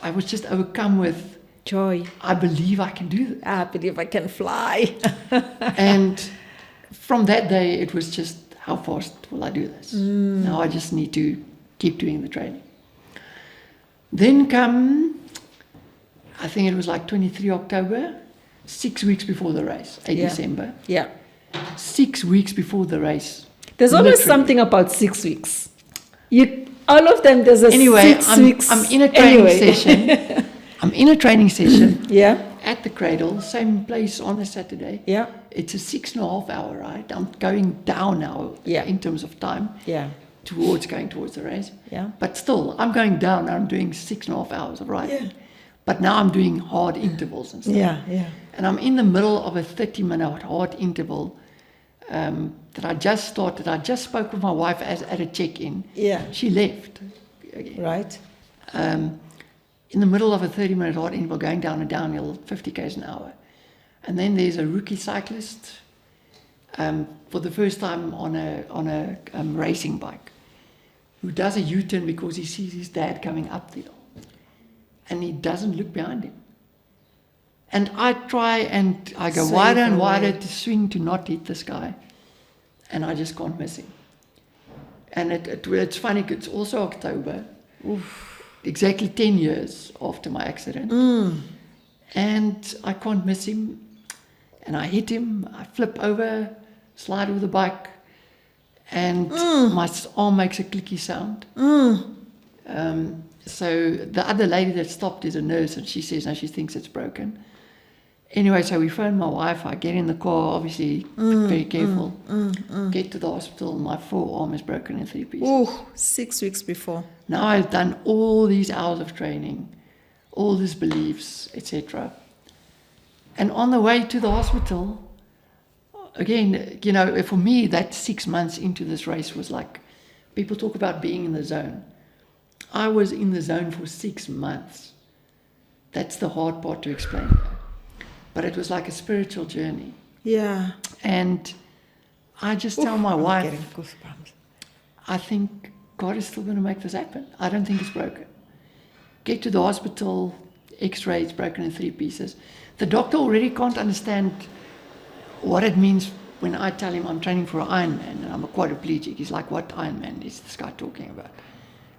I was just overcome with, Joy. I believe I can do this. I believe I can fly. And from that day, it was just, how fast will I do this? Now I just need to keep doing the training. Then come, I think it was like 23 October, 6 weeks before the race, 8 Yeah. December. Yeah. 6 weeks before the race. There's always Literally. something about 6 weeks. All of them, there's a Anyway, 6 weeks. I'm in a training Anyway. session. I'm in a training session Yeah. at the Cradle, same place on a Saturday. Yeah. It's a 6.5 hour ride. I'm going down now Yeah. in terms of time Yeah. going towards the race. Yeah. But still, I'm going down. I'm doing 6.5 hours of riding. Yeah. But now I'm doing hard intervals and stuff. Yeah. Yeah. And I'm in the middle of a 30-minute hard interval that I just started. I just spoke with my wife at a check-in. Yeah. She left. Again. Right. In the middle of a 30-minute hard interval, going down a downhill, 50 k's an hour. And then there's a rookie cyclist for the first time on a racing bike who does a U-turn because he sees his dad coming up the hill. And he doesn't look behind him. And I try and I go Save wider and away. wider to swing to not hit this guy. And I just can't miss him. And it's funny, it's also October. Exactly 10 years after my accident. And I can't miss him. And I hit him, I flip over, slide with the bike, and my arm makes a clicky sound. So the other lady that stopped is a nurse, and she says, no, she thinks it's broken. Anyway, so we phone my wife, I get in the car, obviously very careful, get to the hospital, my forearm is broken in 3 pieces. Ooh, 6 weeks before. Now I've done all these hours of training, all these beliefs, etc. And on the way to the hospital, again, for me, that 6 months into this race was like, people talk about being in the zone. I was in the zone for 6 months. That's the hard part to explain. But it was like a spiritual journey. Yeah. And I just tell my I'm wife, getting goosebumps. I think God is still going to make this happen. I don't think it's broken. Get to the hospital, x-ray, it's broken in 3 pieces. The doctor already can't understand what it means when I tell him I'm training for an Ironman and I'm a quadriplegic. He's like, what Ironman is this guy talking about?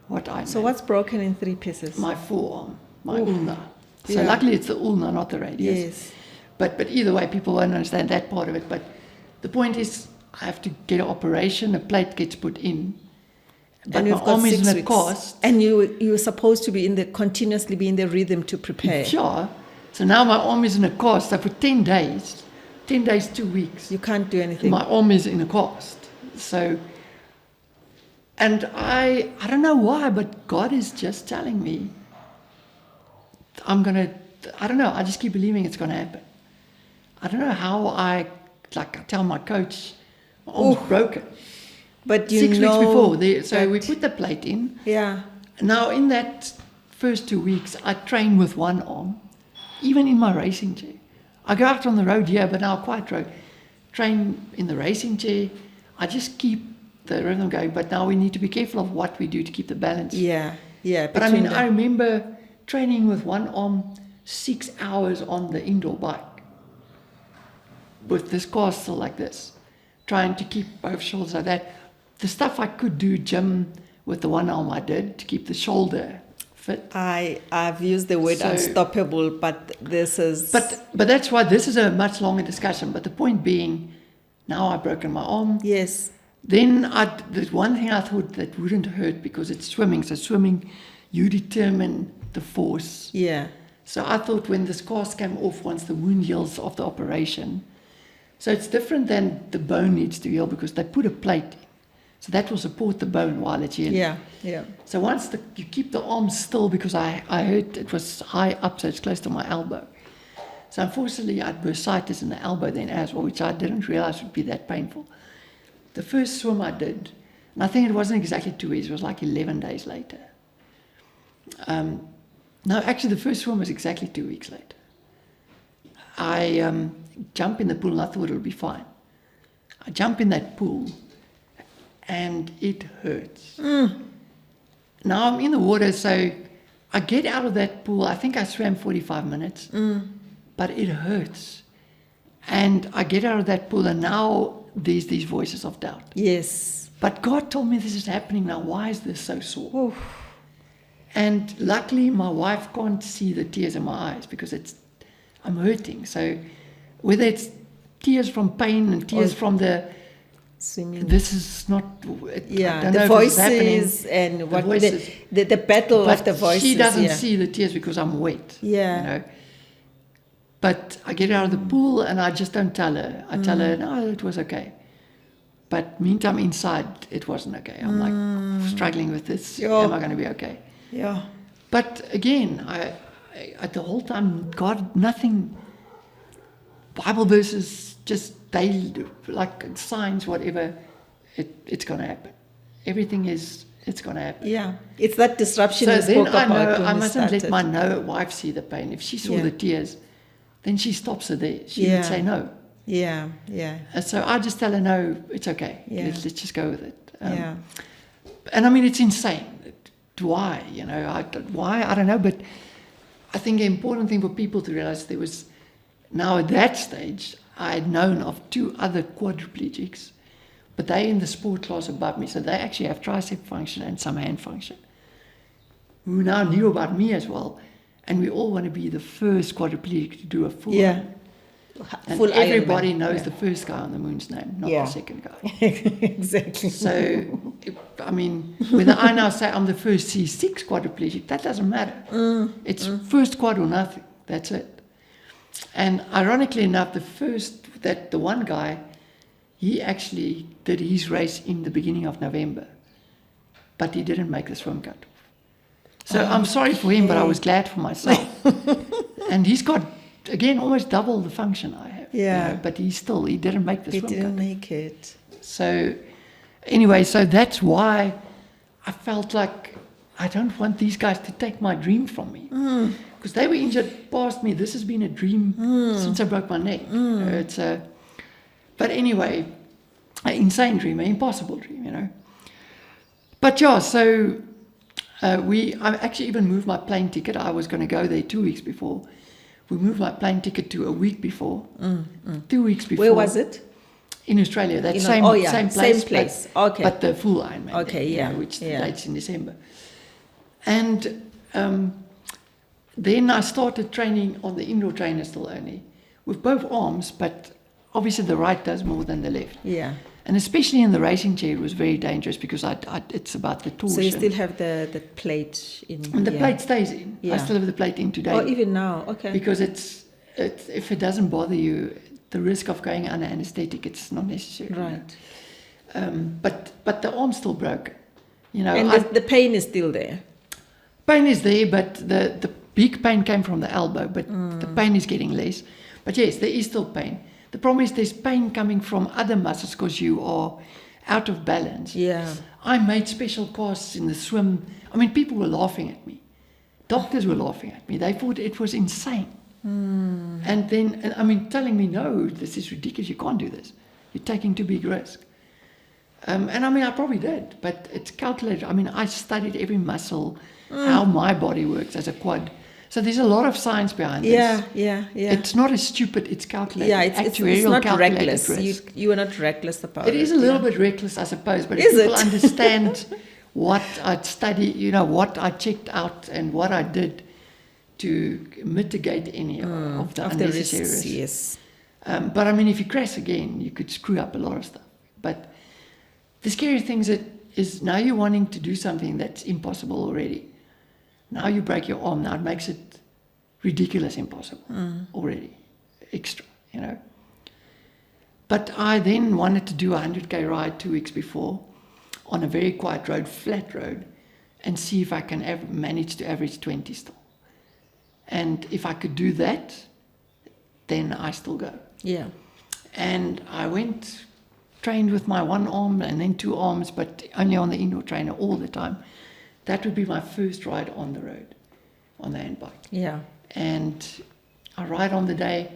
What Ironman? So what's broken in 3 pieces? My forearm, my ulna. So Yeah. luckily it's the ulna, not the radius. Yes. But either way, people won't understand that part of it. But the point is, I have to get an operation, a plate gets put in. But And my you've got arm is 6 in a weeks. cast. And you were supposed to be continuously be in the rhythm to prepare. Sure. So now my arm is in a cast. So for 10 days, 2 weeks, You can't do anything. my arm is in a cast. So, and I don't know why, but God is just telling me, I don't know, I just keep believing it's going to happen. I don't know how I tell my coach, my arm's broken. But 6 weeks before. So we that- put the plate in. Yeah. Now, in that first 2 weeks, I train with one arm, even in my racing chair. I go out on the road here, but now quite train in the racing chair. I just keep the rhythm going, but now we need to be careful of what we do to keep the balance. Yeah. Yeah. But I mean, I remember training with one arm 6 hours on the indoor bike with this car still like this, trying to keep both shoulders like that. The stuff I could do gym with the one arm I did to keep the shoulder fit. I've used the word So- unstoppable, but this is. But that's why this is a much longer discussion. But the point being, now I've broken my arm. Yes. Then there's one thing I thought that wouldn't hurt because it's swimming. So swimming, you determine the force. Yeah. So I thought when this cast came off, once the wound heals of the operation, so it's different than the bone needs to heal because they put a plate in. So that will support the bone while it's healing. Yeah. Yeah. So once you keep the arm still, because I heard it was high up, so it's close to my elbow. So unfortunately, I had bursitis in the elbow then as well, which I didn't realize would be that painful. The first swim I did, and I think it wasn't exactly 2 weeks, it was like 11 days later. No, actually the first swim was exactly 2 weeks later. I jump in the pool and I thought it would be fine. I jump in that pool and it hurts. Now I'm in the water, so I get out of that pool. I think I swam 45 minutes, but it hurts. And I get out of that pool and now there's these voices of doubt. Yes. But God told me this is happening now. Why is this so sore? And luckily my wife can't see the tears in my eyes because I'm hurting. So whether it's tears from pain and tears from the Swimming. this is not. Yeah, I don't the know if it's voices happening. and what voices. the battle But of the voices. she doesn't yeah. see the tears because I'm wet. Yeah. You know. But I get out of the pool and I just don't tell her. I tell her, no, it was okay. But meantime, inside, it wasn't okay. I'm like struggling with this. Yeah. Am I going to be okay? Yeah. But again, I the whole time, God, nothing, Bible verses, just daily, like signs, whatever, it's going to happen. Everything it's going to happen. Yeah. It's that disruption So you then spoke I about know when I we mustn't let started. my wife see the pain. If she saw Yeah. the tears, then she stops her there. She Yeah. would say no. Yeah. Yeah. And so I just tell her, no, it's okay. Yeah. Let's just go with it. Yeah. And I mean, it's insane. Why? You know, why? I don't know. But I think the important thing for people to realize there was, now at that stage, I had known of 2 other quadriplegics, but they're in the sport class above me. So they actually have tricep function and some hand function, who now knew about me as well. And we all want to be the first quadriplegic to do a full Yeah. And Full everybody Ironman. knows Yeah. the first guy on the moon's name, not Yeah. the second guy. Exactly. So, I mean, whether I now say I'm the first C6 quadriplegic, that doesn't matter. It's first quad or nothing. That's it. And ironically enough, the one guy, he actually did his race in the beginning of November, but he didn't make the swim cut. So I'm sorry for him, but I was glad for myself. And he's got, again, almost double the function I have. Yeah. But he didn't make the He swim didn't cut. make it. So anyway, so that's why I felt like I don't want these guys to take my dream from me. Because they were injured past me. This has been a dream since I broke my neck. It's but anyway, an insane dream, an impossible dream, you know. But yeah, so I actually even moved my plane ticket. I was going to go there 2 weeks before. We moved my plane ticket to a week before. 2 weeks before. Where was it? In Australia, that In- same oh, yeah, same place. same place. But, Okay. But the full Ironman. Okay, you yeah, know, which yeah. dates in December. And then I started training on the indoor trainer still only, with both arms, but obviously the right does more than the left. Yeah. And especially in the racing chair, it was very dangerous because it's about the torsion. So you still have the plate in. And the plate stays in. I Yeah. still have the plate in today. Oh, even now, okay. Because if it doesn't bother you, the risk of going under anesthetic, it's not necessary. Right. But the arm's still broken. You know, And the pain is still there. pain is there, but the big pain came from the elbow, but the pain is getting less. But yes, there is still pain. The problem is there's pain coming from other muscles because you are out of balance. Yeah. I made special casts in the swim. I mean, people were laughing at me. Doctors were laughing at me. They thought it was insane. And then, I mean, telling me, no, this is ridiculous. You can't do this. You're taking too big risk. And I mean, I probably did, but it's calculated. I mean, I studied every muscle, how my body works as a quad. So there's a lot of science behind this. Yeah. It's not as stupid, it's calculated. Yeah, it's Actuarial not calculated reckless. risk. You are not reckless about it. It is a little bit reckless, I suppose, but if Is people it? understand what I'd studied, you know, what I checked out and what I did to mitigate any of the unnecessary risks, risks. yes. But I mean, if you crash again, you could screw up a lot of stuff. But the scary thing is now you're wanting to do something that's impossible already. Now you break your arm. Now it makes it ridiculous impossible already. Extra, you know. But I then wanted to do a 100K ride 2 weeks before on a very quiet road, flat road, and see if I can manage to average 20 still. And if I could do that, then I still go. Yeah. And I went, trained with my one arm and then two arms, but only on the indoor trainer all the time. That would be my first ride on the road, on the handbike. Yeah. And I ride on the day.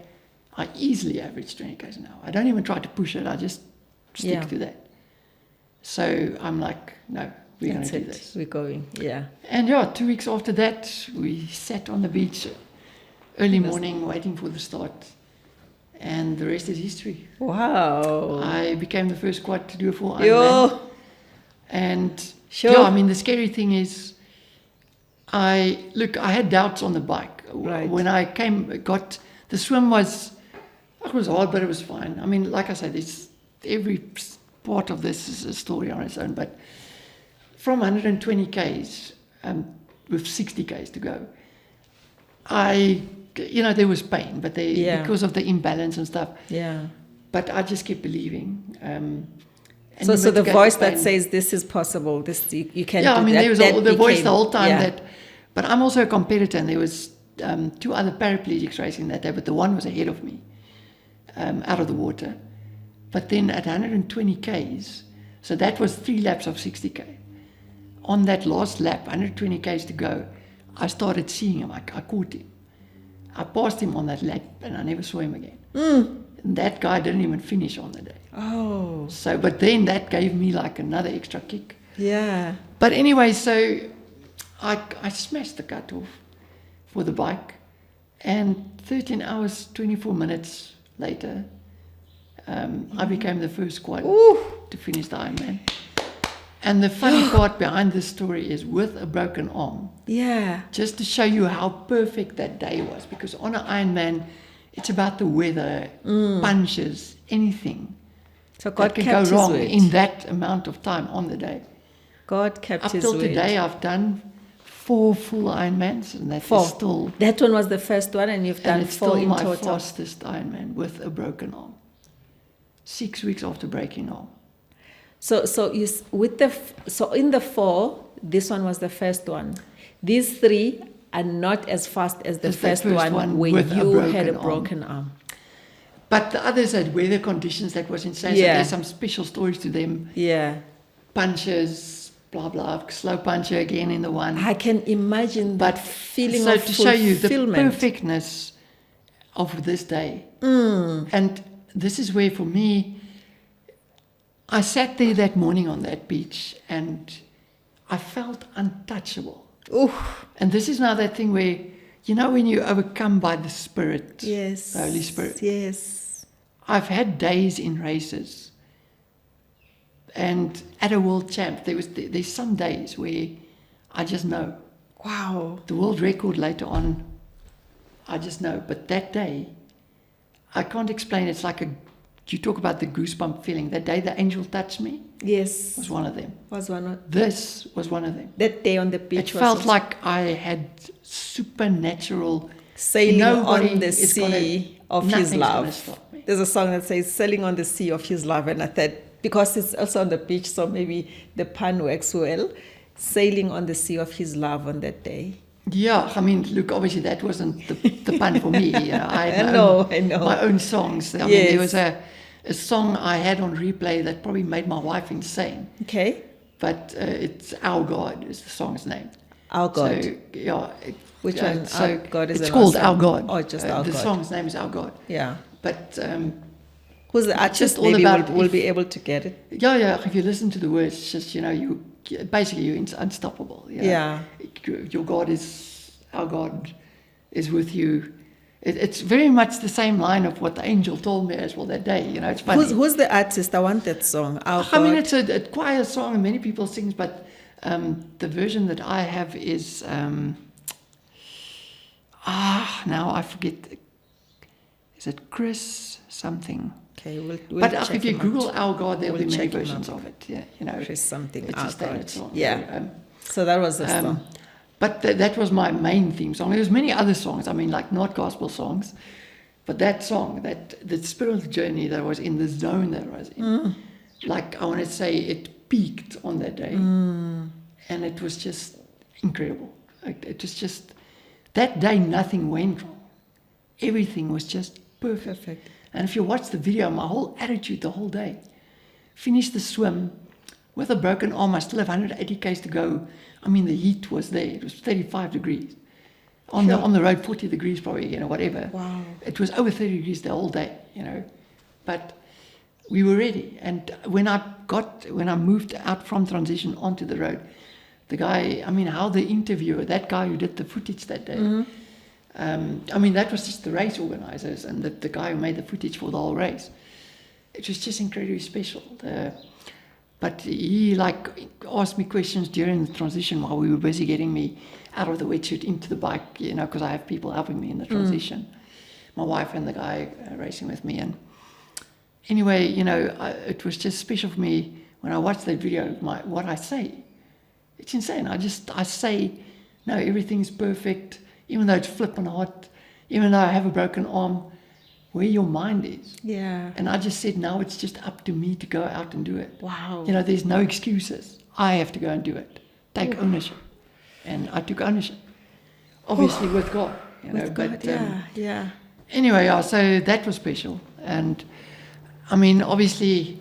I easily average 20 k's an hour. I don't even try to push it. I just stick to that. So I'm like, no, we're going to do this. We're going, yeah. And yeah, 2 weeks after that, we sat on the beach early morning waiting for the start. And the rest is history. Wow. I became the first quad to do a full Yo. Ironman. And Sure. yeah, I mean, the scary thing is, I had doubts on the bike. Right. When I the swim was hard, but it was fine. I mean, like I said, every part of this is a story on its own, but from 120 Ks with 60 Ks to go, there was pain, but because of the imbalance and stuff. Yeah. But I just kept believing. So the voice that says this is possible, this you can. Yeah, do I mean, that, there was that the voice became- the whole time yeah. but I'm also a competitor, and there was two other paraplegics racing that day, but the one was ahead of me, out of the water. But then at 120 Ks, so that was 3 laps of 60K. On that last lap, 120 Ks to go, I started seeing him. I caught him. I passed him on that lap, and I never saw him again. And that guy didn't even finish on the day. Oh. So, but then that gave me like another extra kick. Yeah. But anyway, so I smashed the cutoff for the bike, and 13 hours, 24 minutes later, I became the first quad to finish the Ironman. And the funny part behind this story is with a broken arm, Yeah. just to show you how perfect that day was, because on an Ironman, it's about the weather, punches, anything So God that can kept go his wrong word. in that amount of time on the day. God kept Up his till word. today, I've done 4 full Ironmans, and that 4. is still, That one was the first one, and you've done and it's 4 still in my total. fastest Ironman with a broken arm. 6 weeks after breaking arm. So in the 4, this one was the first one. These 3 are not as fast as the As the first first one one where with a you had a broken arm. broken arm. But the others had weather conditions that was insane. Yeah. So there's some special stories to them. Yeah. Punches, blah, blah, slow puncher again in the one. I can imagine But that feeling so of to show you the fulfillment. perfectness of this day. And this is where, for me, I sat there that morning on that beach and I felt untouchable. Oof. And this is now that thing where, you know, when you're overcome by the Spirit, Yes. the Holy Spirit. Yes. I've had days in races, and at a world champ, there's some days where I just know. Wow. The world record later on, I just know. But that day, I can't explain. It's like a you talk about the goosebump feeling. That day the angel touched me Yes. was one of them. Was one of This was one of them. that day on the beach. It was felt also like I had supernatural. sailing Nobody on the is sea of His nothing's gonna love. stop me. There's a song that says "Sailing on the Sea of His Love," and I thought because it's also on the beach, so maybe the pun works well. Sailing on the sea of His love on that day. Yeah, I mean, look, obviously that wasn't the pun for me. You know, I had I know. my own songs. I mean, Yes. there was a song I had on replay that probably made my wife insane. Okay, But it's Our God is the song's name. Our God. So, yeah. Which one? So Our God is it's an called awesome- Our God. Oh, just Our The God. song's name is Our God. Yeah. But Who's the It's artist? just all Maybe about we'll if- be able to get it. yeah, if you listen to the words, it's just, you know, basically you're unstoppable. You know? Yeah. Your God is, our God is with you. It's very much the same line of what the angel told me as well that day. You know, it's funny. Who's the artist? I want that song. Our I mean, God. it's a choir song and many people sing, but the version that I have is, now I forget. Is it Chris something? Okay, we'll But check if you him out. Google Our God, there'll We'll be many check him versions out. of it. Yeah, you know, Chris something. it's Our a standard God. song. Yeah. So that was the song. But that was my main theme song. There's many other songs. I mean, like not gospel songs, but that song, the spiritual journey that I was in, the zone that I was in, like I want to say, it peaked on that day, and it was just incredible. Like, it was just that day, nothing went wrong. Everything was just perfect. And if you watch the video, my whole attitude the whole day. Finished the swim with a broken arm. I still have 180 k's to go. I mean, the heat was there. It was 35 degrees. On the road, 40 degrees probably, you know, whatever. Wow. It was over 30 degrees the whole day, you know. But we were ready. And when I moved out from transition onto the road, the guy, I mean, how the interviewer, that guy who did the footage that day, I mean, that was just the race organizers and the guy who made the footage for the whole race. It was just incredibly special. But he asked me questions during the transition while we were busy getting me out of the wetsuit into the bike, you know, because I have people helping me in the transition. My wife and the guy racing with me. And anyway, you know, it was just special for me when I watched that video, what I say. It's insane. I say, no, everything's perfect. Even though it's flipping hot, even though I have a broken arm, where your mind is. Yeah. And I just said, now it's just up to me to go out and do it. Wow. You know, there's no excuses. I have to go and do it. Take ownership. And I took ownership. Obviously with God. You know, With God, but, yeah. Anyway, so that was special. And I mean, obviously,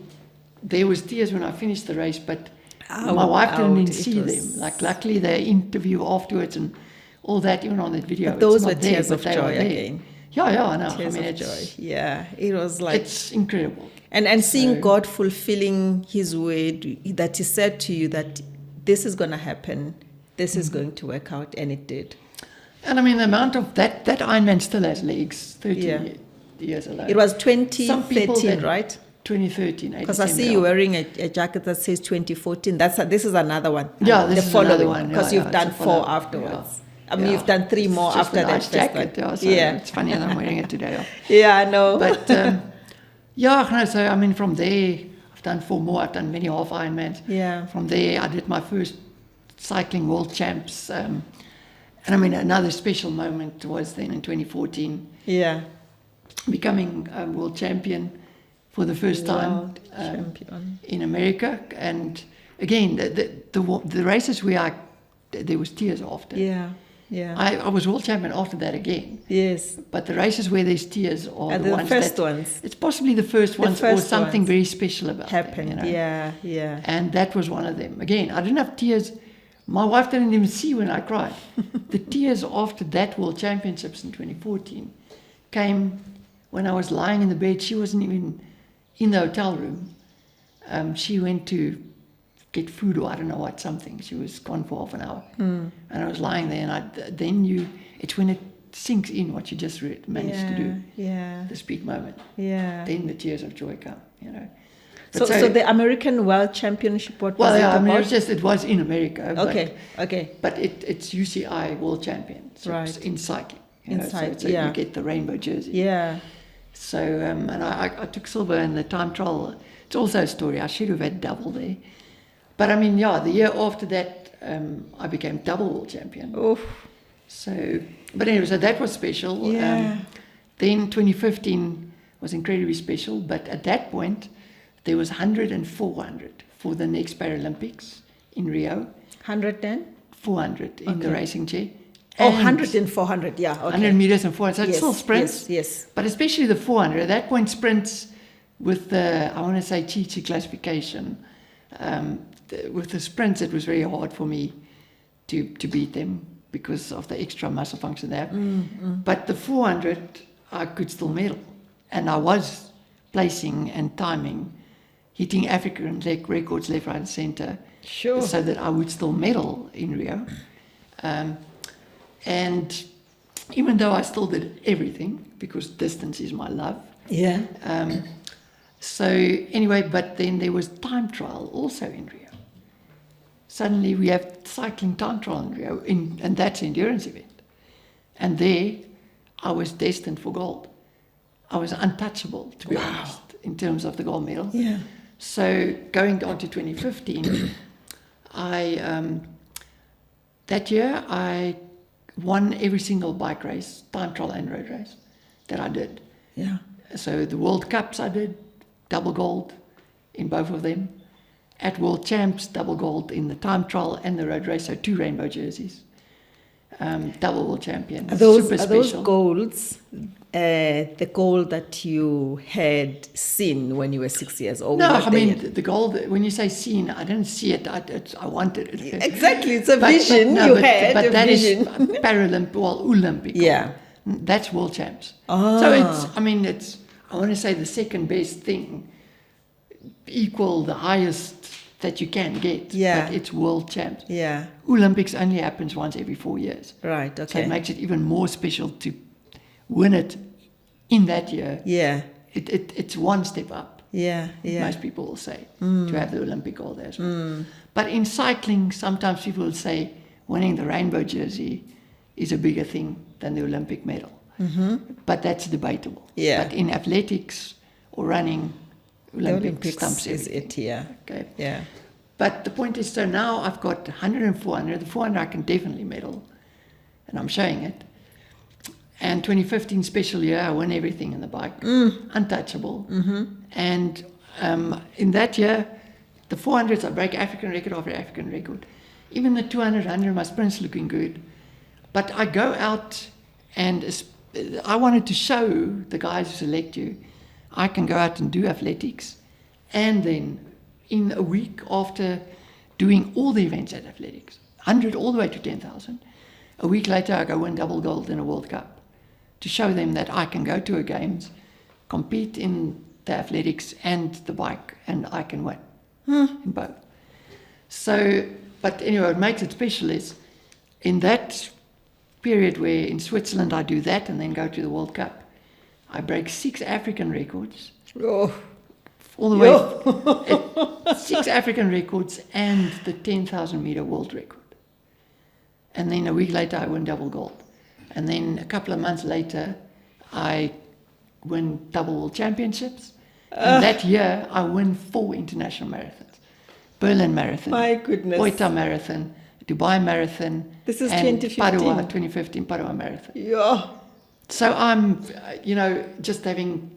there was tears when I finished the race, but my wife didn't even see them. Like, luckily, they interview afterwards and all that, even on that video. But those it's were not there, tears but of they joy are there. again. Yeah, I know. Tears I mean, of joy. Yeah, it was like it's incredible. and seeing God fulfilling His word that He said to you that this is going to happen, this is going to work out, and it did. And I mean, the amount of that Ironman still has legs. 30 years alone. It was Some people 2013, that- right? 2013. Because I see you wearing a jacket that says 2014. This is another one. Yeah, this is another one. Because Yeah, you've it's done a 4 follow-up. afterwards. Yeah. I mean, Yeah. you've done 3 more It's just after a that nice first jacket. one. Yeah, so Yeah. it's funny that I'm wearing it today. Yeah, I know. But no, so I mean, from there, I've done 4 more. I've done many half Ironmans. Yeah. From there, I did my first cycling world champs. And I mean, another special moment was then in 2014, Yeah. becoming a world champion for the first time World champion. in America. And again, the races where there was tears after. Yeah. Yeah. I was world champion after that again. Yes. But the races where there's tears are And the the ones first that, ones. It's possibly the first ones or first something ones very special about them, happened. you know? Yeah. Yeah. And that was one of them. Again, I didn't have tears. My wife didn't even see when I cried. The tears after that World Championships in 2014 came when I was lying in the bed. She wasn't even in the hotel room. She went to get food or I don't know what, something. She was gone for half an hour. And I was lying there and it's when it sinks in what you just managed to do. Yeah. The peak moment. Yeah. Then the tears of joy come, you know. So the American World Championship, what was Well, it yeah, I mean, about? it was in America. Okay. But it's UCI World Championships Right. in cycling. In so cycling, so yeah. you get the rainbow jersey. Yeah. So, and I took silver in the time trial. It's also a story. I should have had double there. But I mean, yeah, the year after that, I became double world champion. Oof. So, but anyway, so that was special. Yeah. Then 2015 was incredibly special. But at that point, there was 100 and 400 for the next Paralympics in Rio. 100 then? 400 in the racing chair. Oh, And 100 and 400, yeah. Okay. 100 meters and 400. So it's Yes, still sprints. yes. But especially the 400. At that point, sprints with the, I want to say, Chi classification. With the sprints, it was very hard for me to beat them because of the extra muscle function there. But the 400, I could still medal. And I was placing and timing, hitting African records left, right, and center. Sure. So that I would still medal in Rio. And even though I still did everything, because distance is my love. Yeah. So anyway, but then there was time trial also in Rio. Suddenly we have cycling time trial in Rio, and that's an endurance event. And there I was destined for gold. I was untouchable, to be honest, in terms of the gold medal. Yeah. So going on to 2015, that year I won every single bike race, time trial and road race, that I did. Yeah. So the World Cups I did, double gold in both of them. At World Champs, double gold in the time trial and the road race, so 2 rainbow jerseys. Double world champion. Are those Super special. golds the gold that you had seen when you were 6 years old? No, Not I there mean, yet? the gold, when you say seen, I didn't see it, I wanted it. Exactly, it's a vision you had. But a that vision. is Paralympic, well, Olympic. Yeah. That's world champs. Ah. So it's, I want to say the second best thing, equal the highest that you can get. Yeah. But it's world champs. Yeah. Olympics only happens once every 4 years. Right. So Okay. it makes it even more special to win it in that year. Yeah. It's one step up. Yeah. Yeah. Most people will say, to have the Olympic gold there as well. But in cycling, sometimes people will say winning the rainbow jersey is a bigger thing than the Olympic medal. But that's debatable. Yeah. But in athletics or running, The Olympics stumps is everything. it. Yeah. Okay. Yeah. But the point is, so now I've got 100 and 400. The 400 I can definitely medal, and I'm showing it. And 2015 special year, I won everything in the bike, untouchable. And in that year, the 400s, I break African record after African record. Even the 200, 100, my sprint's looking good. But I go out and I wanted to show the guys who select you, I can go out and do athletics. And then in a week after doing all the events at athletics, 100 all the way to 10,000, a week later I go win double gold in a World Cup to show them that I can go to a games, compete in the athletics and the bike, and I can win in both. So, but anyway, what makes it special is in that period where in Switzerland I do that and then go to the World Cup, I break 6 African records. Oh. All the way, 6 African records and the 10,000 meter world record. And then a week later, I win double gold. And then a couple of months later, I win double world championships. And that year, I win 4 international marathons. Berlin Marathon, My goodness. Oita Marathon, Dubai Marathon, This is and 2015. Padua, 2015 Padua Marathon. Yeah. So I'm, just having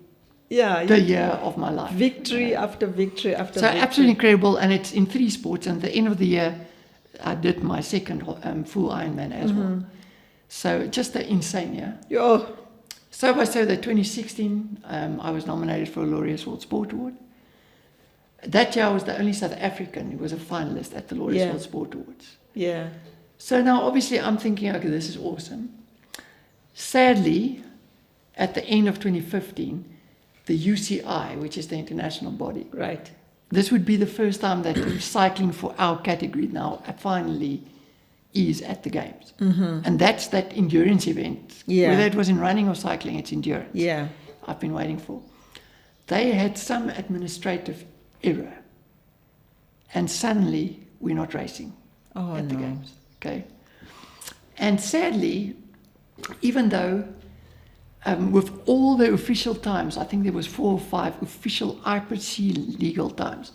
Yeah. the year of my life. Victory after victory after So victory. absolutely incredible, and it's in 3 sports. And at the end of the year, I did my second full Ironman as well. So just an insane year. Yeah. So I say that 2016, I was nominated for a Laureus World Sport Award. That year I was the only South African who was a finalist at the Laureus World Sport Awards. Yeah. So now obviously I'm thinking, okay, this is awesome. Sadly, at the end of 2015, the UCI, which is the international body, Right. this would be the first time that cycling for our category now finally is at the Games. And that's that endurance event. Yeah. Whether it was in running or cycling, it's endurance. Yeah. I've been waiting for. They had some administrative error. And suddenly we're not racing at the Games. Okay. And sadly, even though with all the official times, I think there was 4 or 5 official IPC legal times.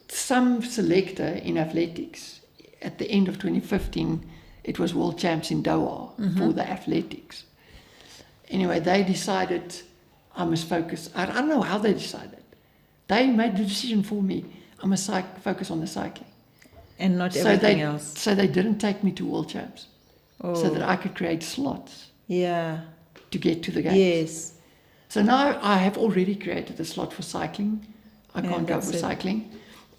Some selector in athletics, at the end of 2015, it was world champs in Doha for the athletics. Anyway, they decided I must focus. I don't know how they decided. They made the decision for me. I must focus on the cycling. And not everything else. So they didn't take me to world champs. So that I could create slots. Yeah. To get to the games. Yes. So now I have already created a slot for cycling. I can't go for cycling.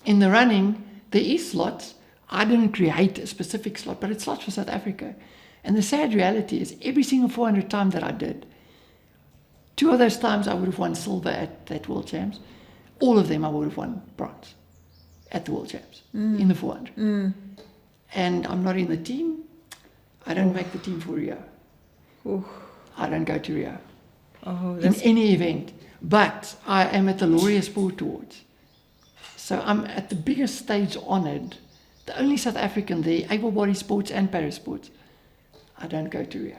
In the running, there is slots. I didn't create a specific slot, but it's slots for South Africa. And the sad reality is every single 400 time that I did, 2 of those times I would have won silver at that World Champs. All of them I would have won bronze at the World Champs in the 400. And I'm not in the team. I don't make the team for Rio. I don't go to Rio in any event. But I am at the Laureate Sport Awards. So I'm at the biggest stage honoured, the only South African there, able-bodied sports and parasports. I don't go to Rio.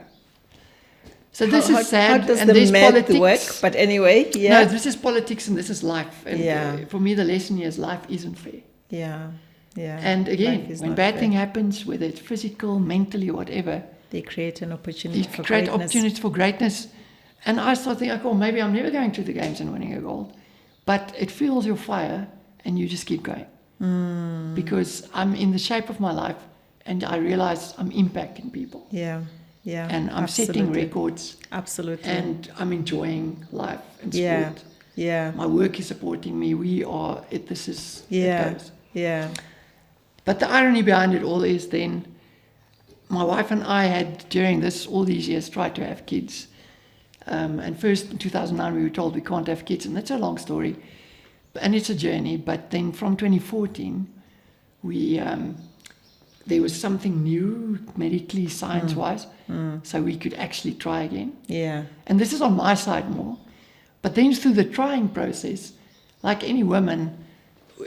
So this is sad. How does and the math politics work? But anyway, yeah. No, this is politics and this is life. And for me, the lesson here is life isn't fair. Yeah, yeah. And again, when bad thing happens, whether it's physical, mentally, or whatever, they create an opportunity for create greatness. opportunities for greatness. And I started thinking, oh, maybe I'm never going to the games and winning a gold. But it fuels your fire and you just keep going. Because I'm in the shape of my life and I realize I'm impacting people. Yeah, yeah. And I'm setting records. Absolutely. And I'm enjoying life and sport. Yeah, yeah. My work is supporting me. This is, yeah, it goes. Yeah. But the irony behind it all is then my wife and I had, during all these years, tried to have kids. And first in 2009 we were told we can't have kids, and that's a long story. And it's a journey, but then from 2014, there was something new, medically, science-wise, so we could actually try again. Yeah. And this is on my side more. But then through the trying process, like any woman,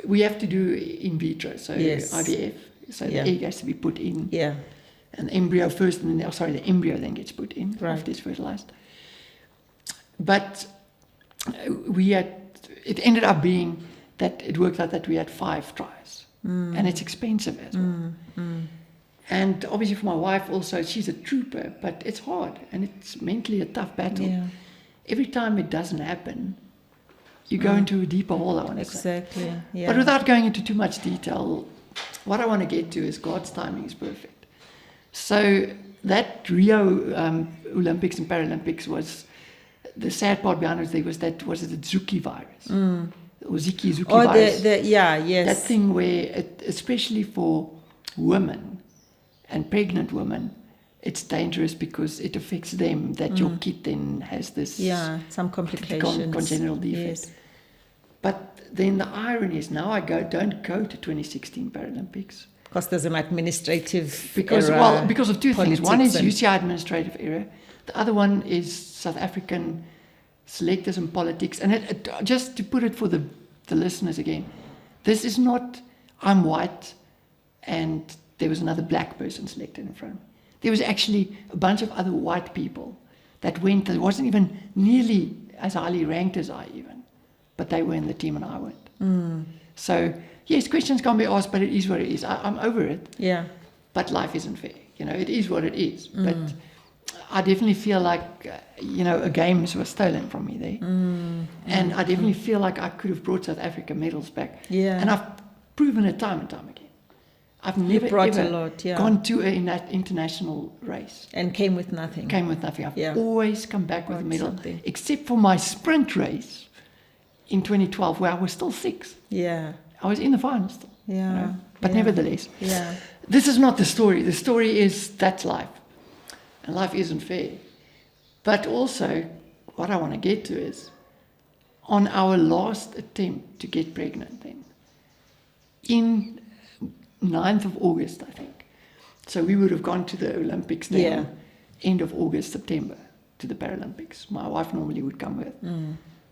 we have to do in vitro, so IVF. So the egg has to be put in. Yeah. And embryo first, and then, the embryo then gets put in after it's fertilized. But it ended up being that it worked out that we had 5 tries. And it's expensive as well. And obviously for my wife also, she's a trooper, but it's hard and it's mentally a tough battle. Yeah. Every time it doesn't happen, you go into a deeper hole, I want to say. Exactly, yeah. But without going into too much detail, what I want to get to is God's timing is perfect. So that Rio Olympics and Paralympics was, the sad part behind it was the Zuki virus. Or Zuki virus. That thing where, especially for women and pregnant women, it's dangerous because it affects them, that your kid then has this some complications, congenital defect. Yes. But then the irony is now I don't go to 2016 Paralympics. Because there's an administrative because error, because of 2 things. One is and UCI administrative error. The other one is South African selectors and politics. And just to put it for the listeners again, this is not I'm white and there was another black person selected in front of me. There was actually a bunch of other white people that went, that wasn't even nearly as highly ranked as I even, but they were in the team and I went. So, yes, questions can't be asked, but it is what it is. I'm over it. Yeah. But life isn't fair. It is what it is. But I definitely feel like, a games was stolen from me there. And I definitely feel like I could have brought South Africa medals back. Yeah. And I've proven it time and time again. I've never ever gone to an international race. And came with nothing. I've always come back with a medal, except for my sprint race in 2012, where I was still 6th. Yeah. I was in the final still. Yeah. But nevertheless, yeah. This is not the story. The story is that's life. And life isn't fair. But also, what I want to get to is, on our last attempt to get pregnant then, in 9th of August, I think. So we would have gone to the Olympics then, end of August, September, to the Paralympics. My wife normally would come with.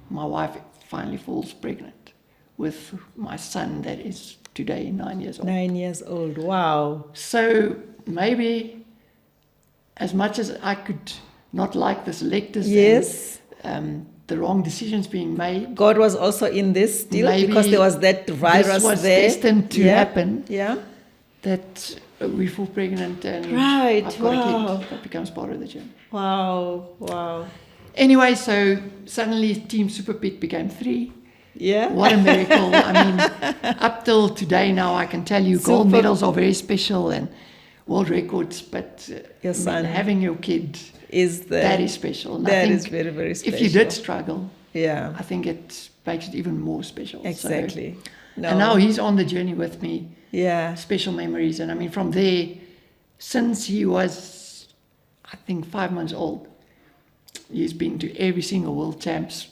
My wife finally falls pregnant with my son that is today 9 years old. 9 years old, wow. So maybe as much as I could not like the selectors. Yes. And, the wrong decisions being made. God was also in this still Maybe because there was that virus this was there. destined to happen. Yeah. That we fall pregnant and Right. I've got Wow. a kid. That becomes part of the journey. Wow. Anyway, so suddenly Team Supa Piet became 3. Yeah. What a miracle. I mean, up till today now, I can tell you gold medals are very special and world records, but Your son having your kid, that is special. And that is very, very special. If you did struggle, yeah, I think it makes it even more special. Exactly. So, and now he's on the journey with me. Yeah. Special memories. And I mean, from there, since he was, I think, 5 months old, he's been to every single World Champs.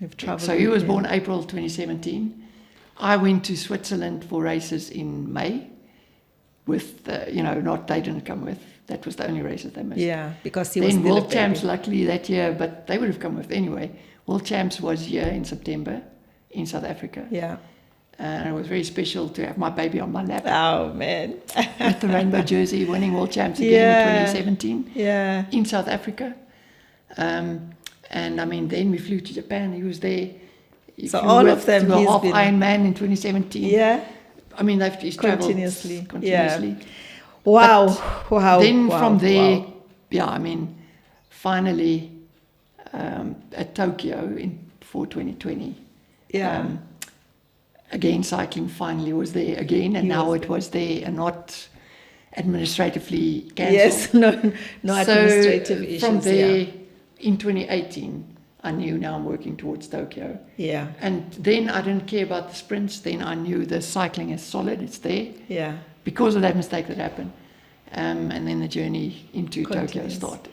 You've traveled. So he was born April 2017. I went to Switzerland for races in May with, they didn't come with. That was the only races they missed. Yeah, because he was then still World a Champs, baby. luckily that year, but they would have come with anyway. World Champs was here in September in South Africa. Yeah. And it was very special to have my baby on my lap Oh, man. with the rainbow jersey, winning World Champs again in 2017 Yeah. in South Africa. And I mean, then we flew to Japan. He was there. He So flew all with of them, to a he's half been- Ironman in 2017. Yeah. I mean, he's traveled Continuously. continuously. Wow. Wow. Then wow, from there, wow. I mean, finally at Tokyo for 2020. Yeah. Again, cycling finally was there again, and now it was there and not administratively cancelled. Yes. No administrative issues. From there, yeah. in 2018, I knew now I'm working towards Tokyo. Yeah. And then I didn't care about the sprints. Then I knew the cycling is solid. It's there. Yeah. Because of that mistake that happened. And then the journey into Tokyo Continues. started.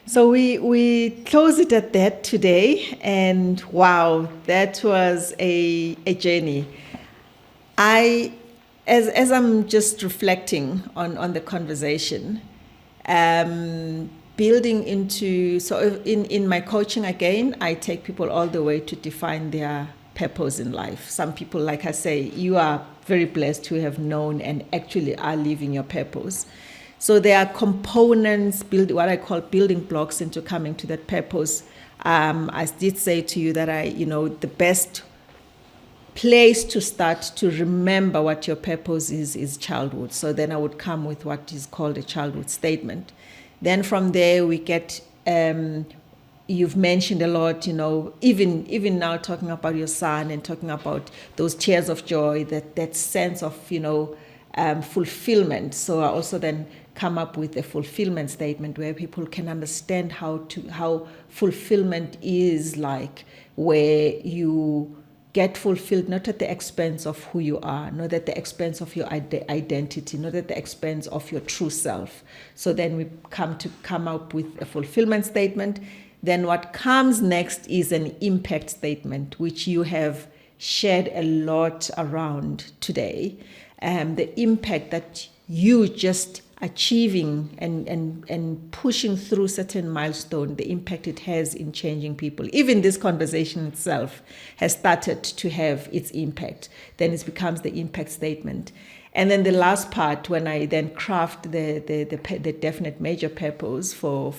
So we close it at that today, and wow, that was a journey. As I'm just reflecting on the conversation, building into, so in my coaching again, I take people all the way to define their purpose in life. Some people, like I say, you are very blessed to have known and actually are living your purpose. So there are components, what I call building blocks into coming to that purpose. I did say to you that the best place to start to remember what your purpose is childhood. So then I would come with what is called a childhood statement. Then from there we get, you've mentioned a lot, even now talking about your son and talking about those tears of joy, that sense of, fulfillment. So I also then come up with a fulfillment statement where people can understand how fulfillment is like, where you get fulfilled not at the expense of who you are, not at the expense of your identity, not at the expense of your true self. So then we come up with a fulfillment statement. Then what comes next is an impact statement, which you have shared a lot around today. The impact that you just achieving and pushing through certain milestone, the impact it has in changing people. Even this conversation itself has started to have its impact. Then it becomes the impact statement. And then the last part, when I then craft the definite major purpose for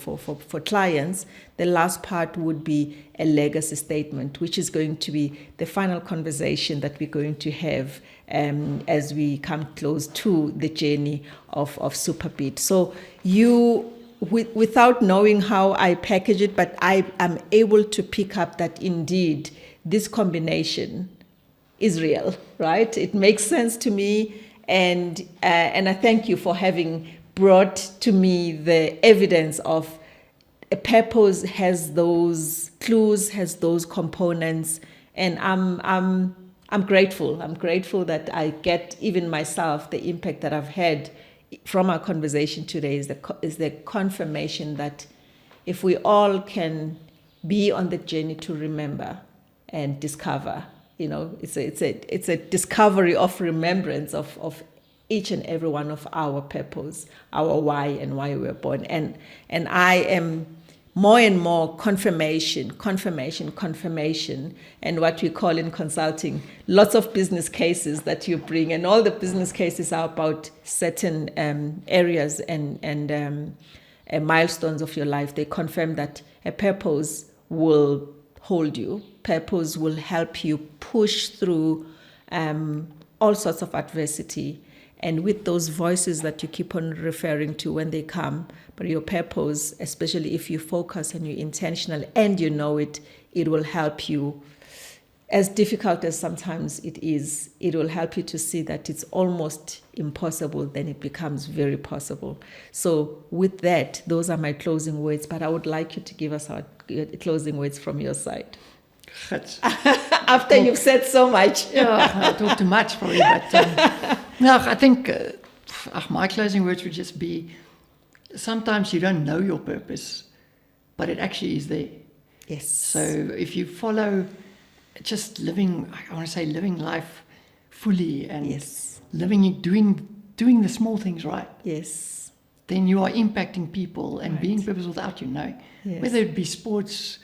clients, the last part would be a legacy statement, which is going to be the final conversation that we're going to have as we come close to the journey of Supa Piet. So you, without knowing how I package it, but I am able to pick up that indeed this combination is real, right? It makes sense to me. And I thank you for having brought to me the evidence of a purpose has those clues, has those components, and I'm grateful. I'm grateful that I get even myself the impact that I've had from our conversation today is the confirmation that if we all can be on the journey to remember and discover. It's a discovery of remembrance of each and every one of our purpose, our why and why we were born. And I am more and more confirmation, and what we call in consulting, lots of business cases that you bring, and all the business cases are about certain areas and milestones of your life. They confirm that a purpose will hold you. Purpose will help you push through all sorts of adversity. And with those voices that you keep on referring to when they come, but your purpose, especially if you focus and you're intentional and you know it, it will help you. As difficult as sometimes it is, it will help you to see that it's almost impossible, then it becomes very possible. So with that, those are my closing words, but I would like you to give us our closing words from your side. After you've said so much. Yeah, I talk too much probably, but no, I think my closing words would just be, sometimes you don't know your purpose, but it actually is there. Yes. So if you follow just living, I want to say living life fully and Yes. living it, doing the small things right, Yes. then you are impacting people and Right. being purpose without you knowing. Yes. Whether it be sports,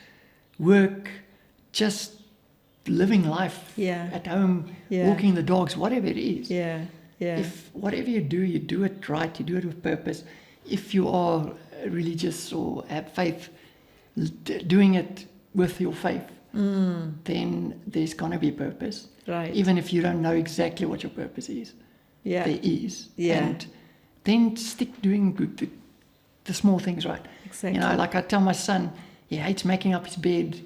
work, just living life Yeah. at home, Yeah. walking the dogs, whatever it is. Yeah. Yeah. If whatever you do it right, you do it with purpose. If you are religious or have faith, doing it with your faith, then there's going to be purpose. Right. Even if you don't know exactly what your purpose is, Yeah. there is. Yeah. And then stick doing the small things right. Exactly. You know, like I tell my son, he hates making up his bed,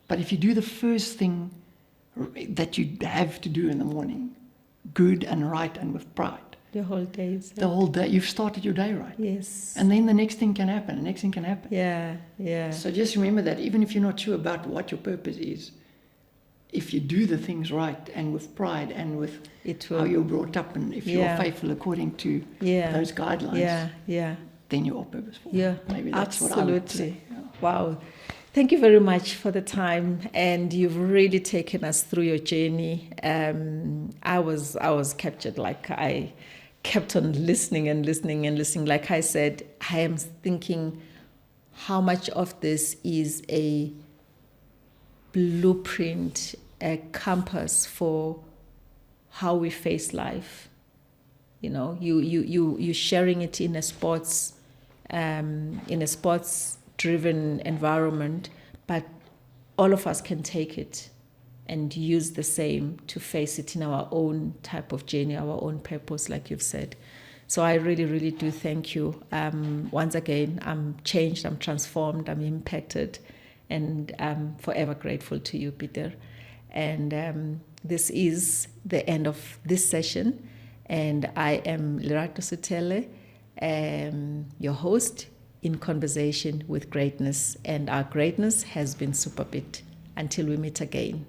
but if you do the first thing that you have to do in the morning, good and right and with pride, The whole day. the whole day, you've started your day right. Yes. And then the next thing can happen, the next thing can happen. Yeah. Yeah. So just remember that even if you're not sure about what your purpose is, if you do the things right and with pride and with It how will. you're brought up, and if Yeah. you're faithful according to Yeah. those guidelines, Yeah. Yeah. then you are purposeful. Yeah. Maybe that's what I would say. Absolutely. Yeah. Wow. Thank you very much for the time, and you've really taken us through your journey. I was captured. Like, I kept on listening and listening and listening. Like I said, I am thinking how much of this is a blueprint, a compass for how we face life. You know, you sharing it in a sports driven environment, but all of us can take it and use the same to face it in our own type of journey, our own purpose, like you've said. So I really, really do thank you. Once again, I'm changed, I'm transformed, I'm impacted, and I'm forever grateful to you, Pieter. And this is the end of this session, and I am Lerato Sithole, your host in Conversation with Greatness, and our greatness has been Supa Piet. Until we meet again.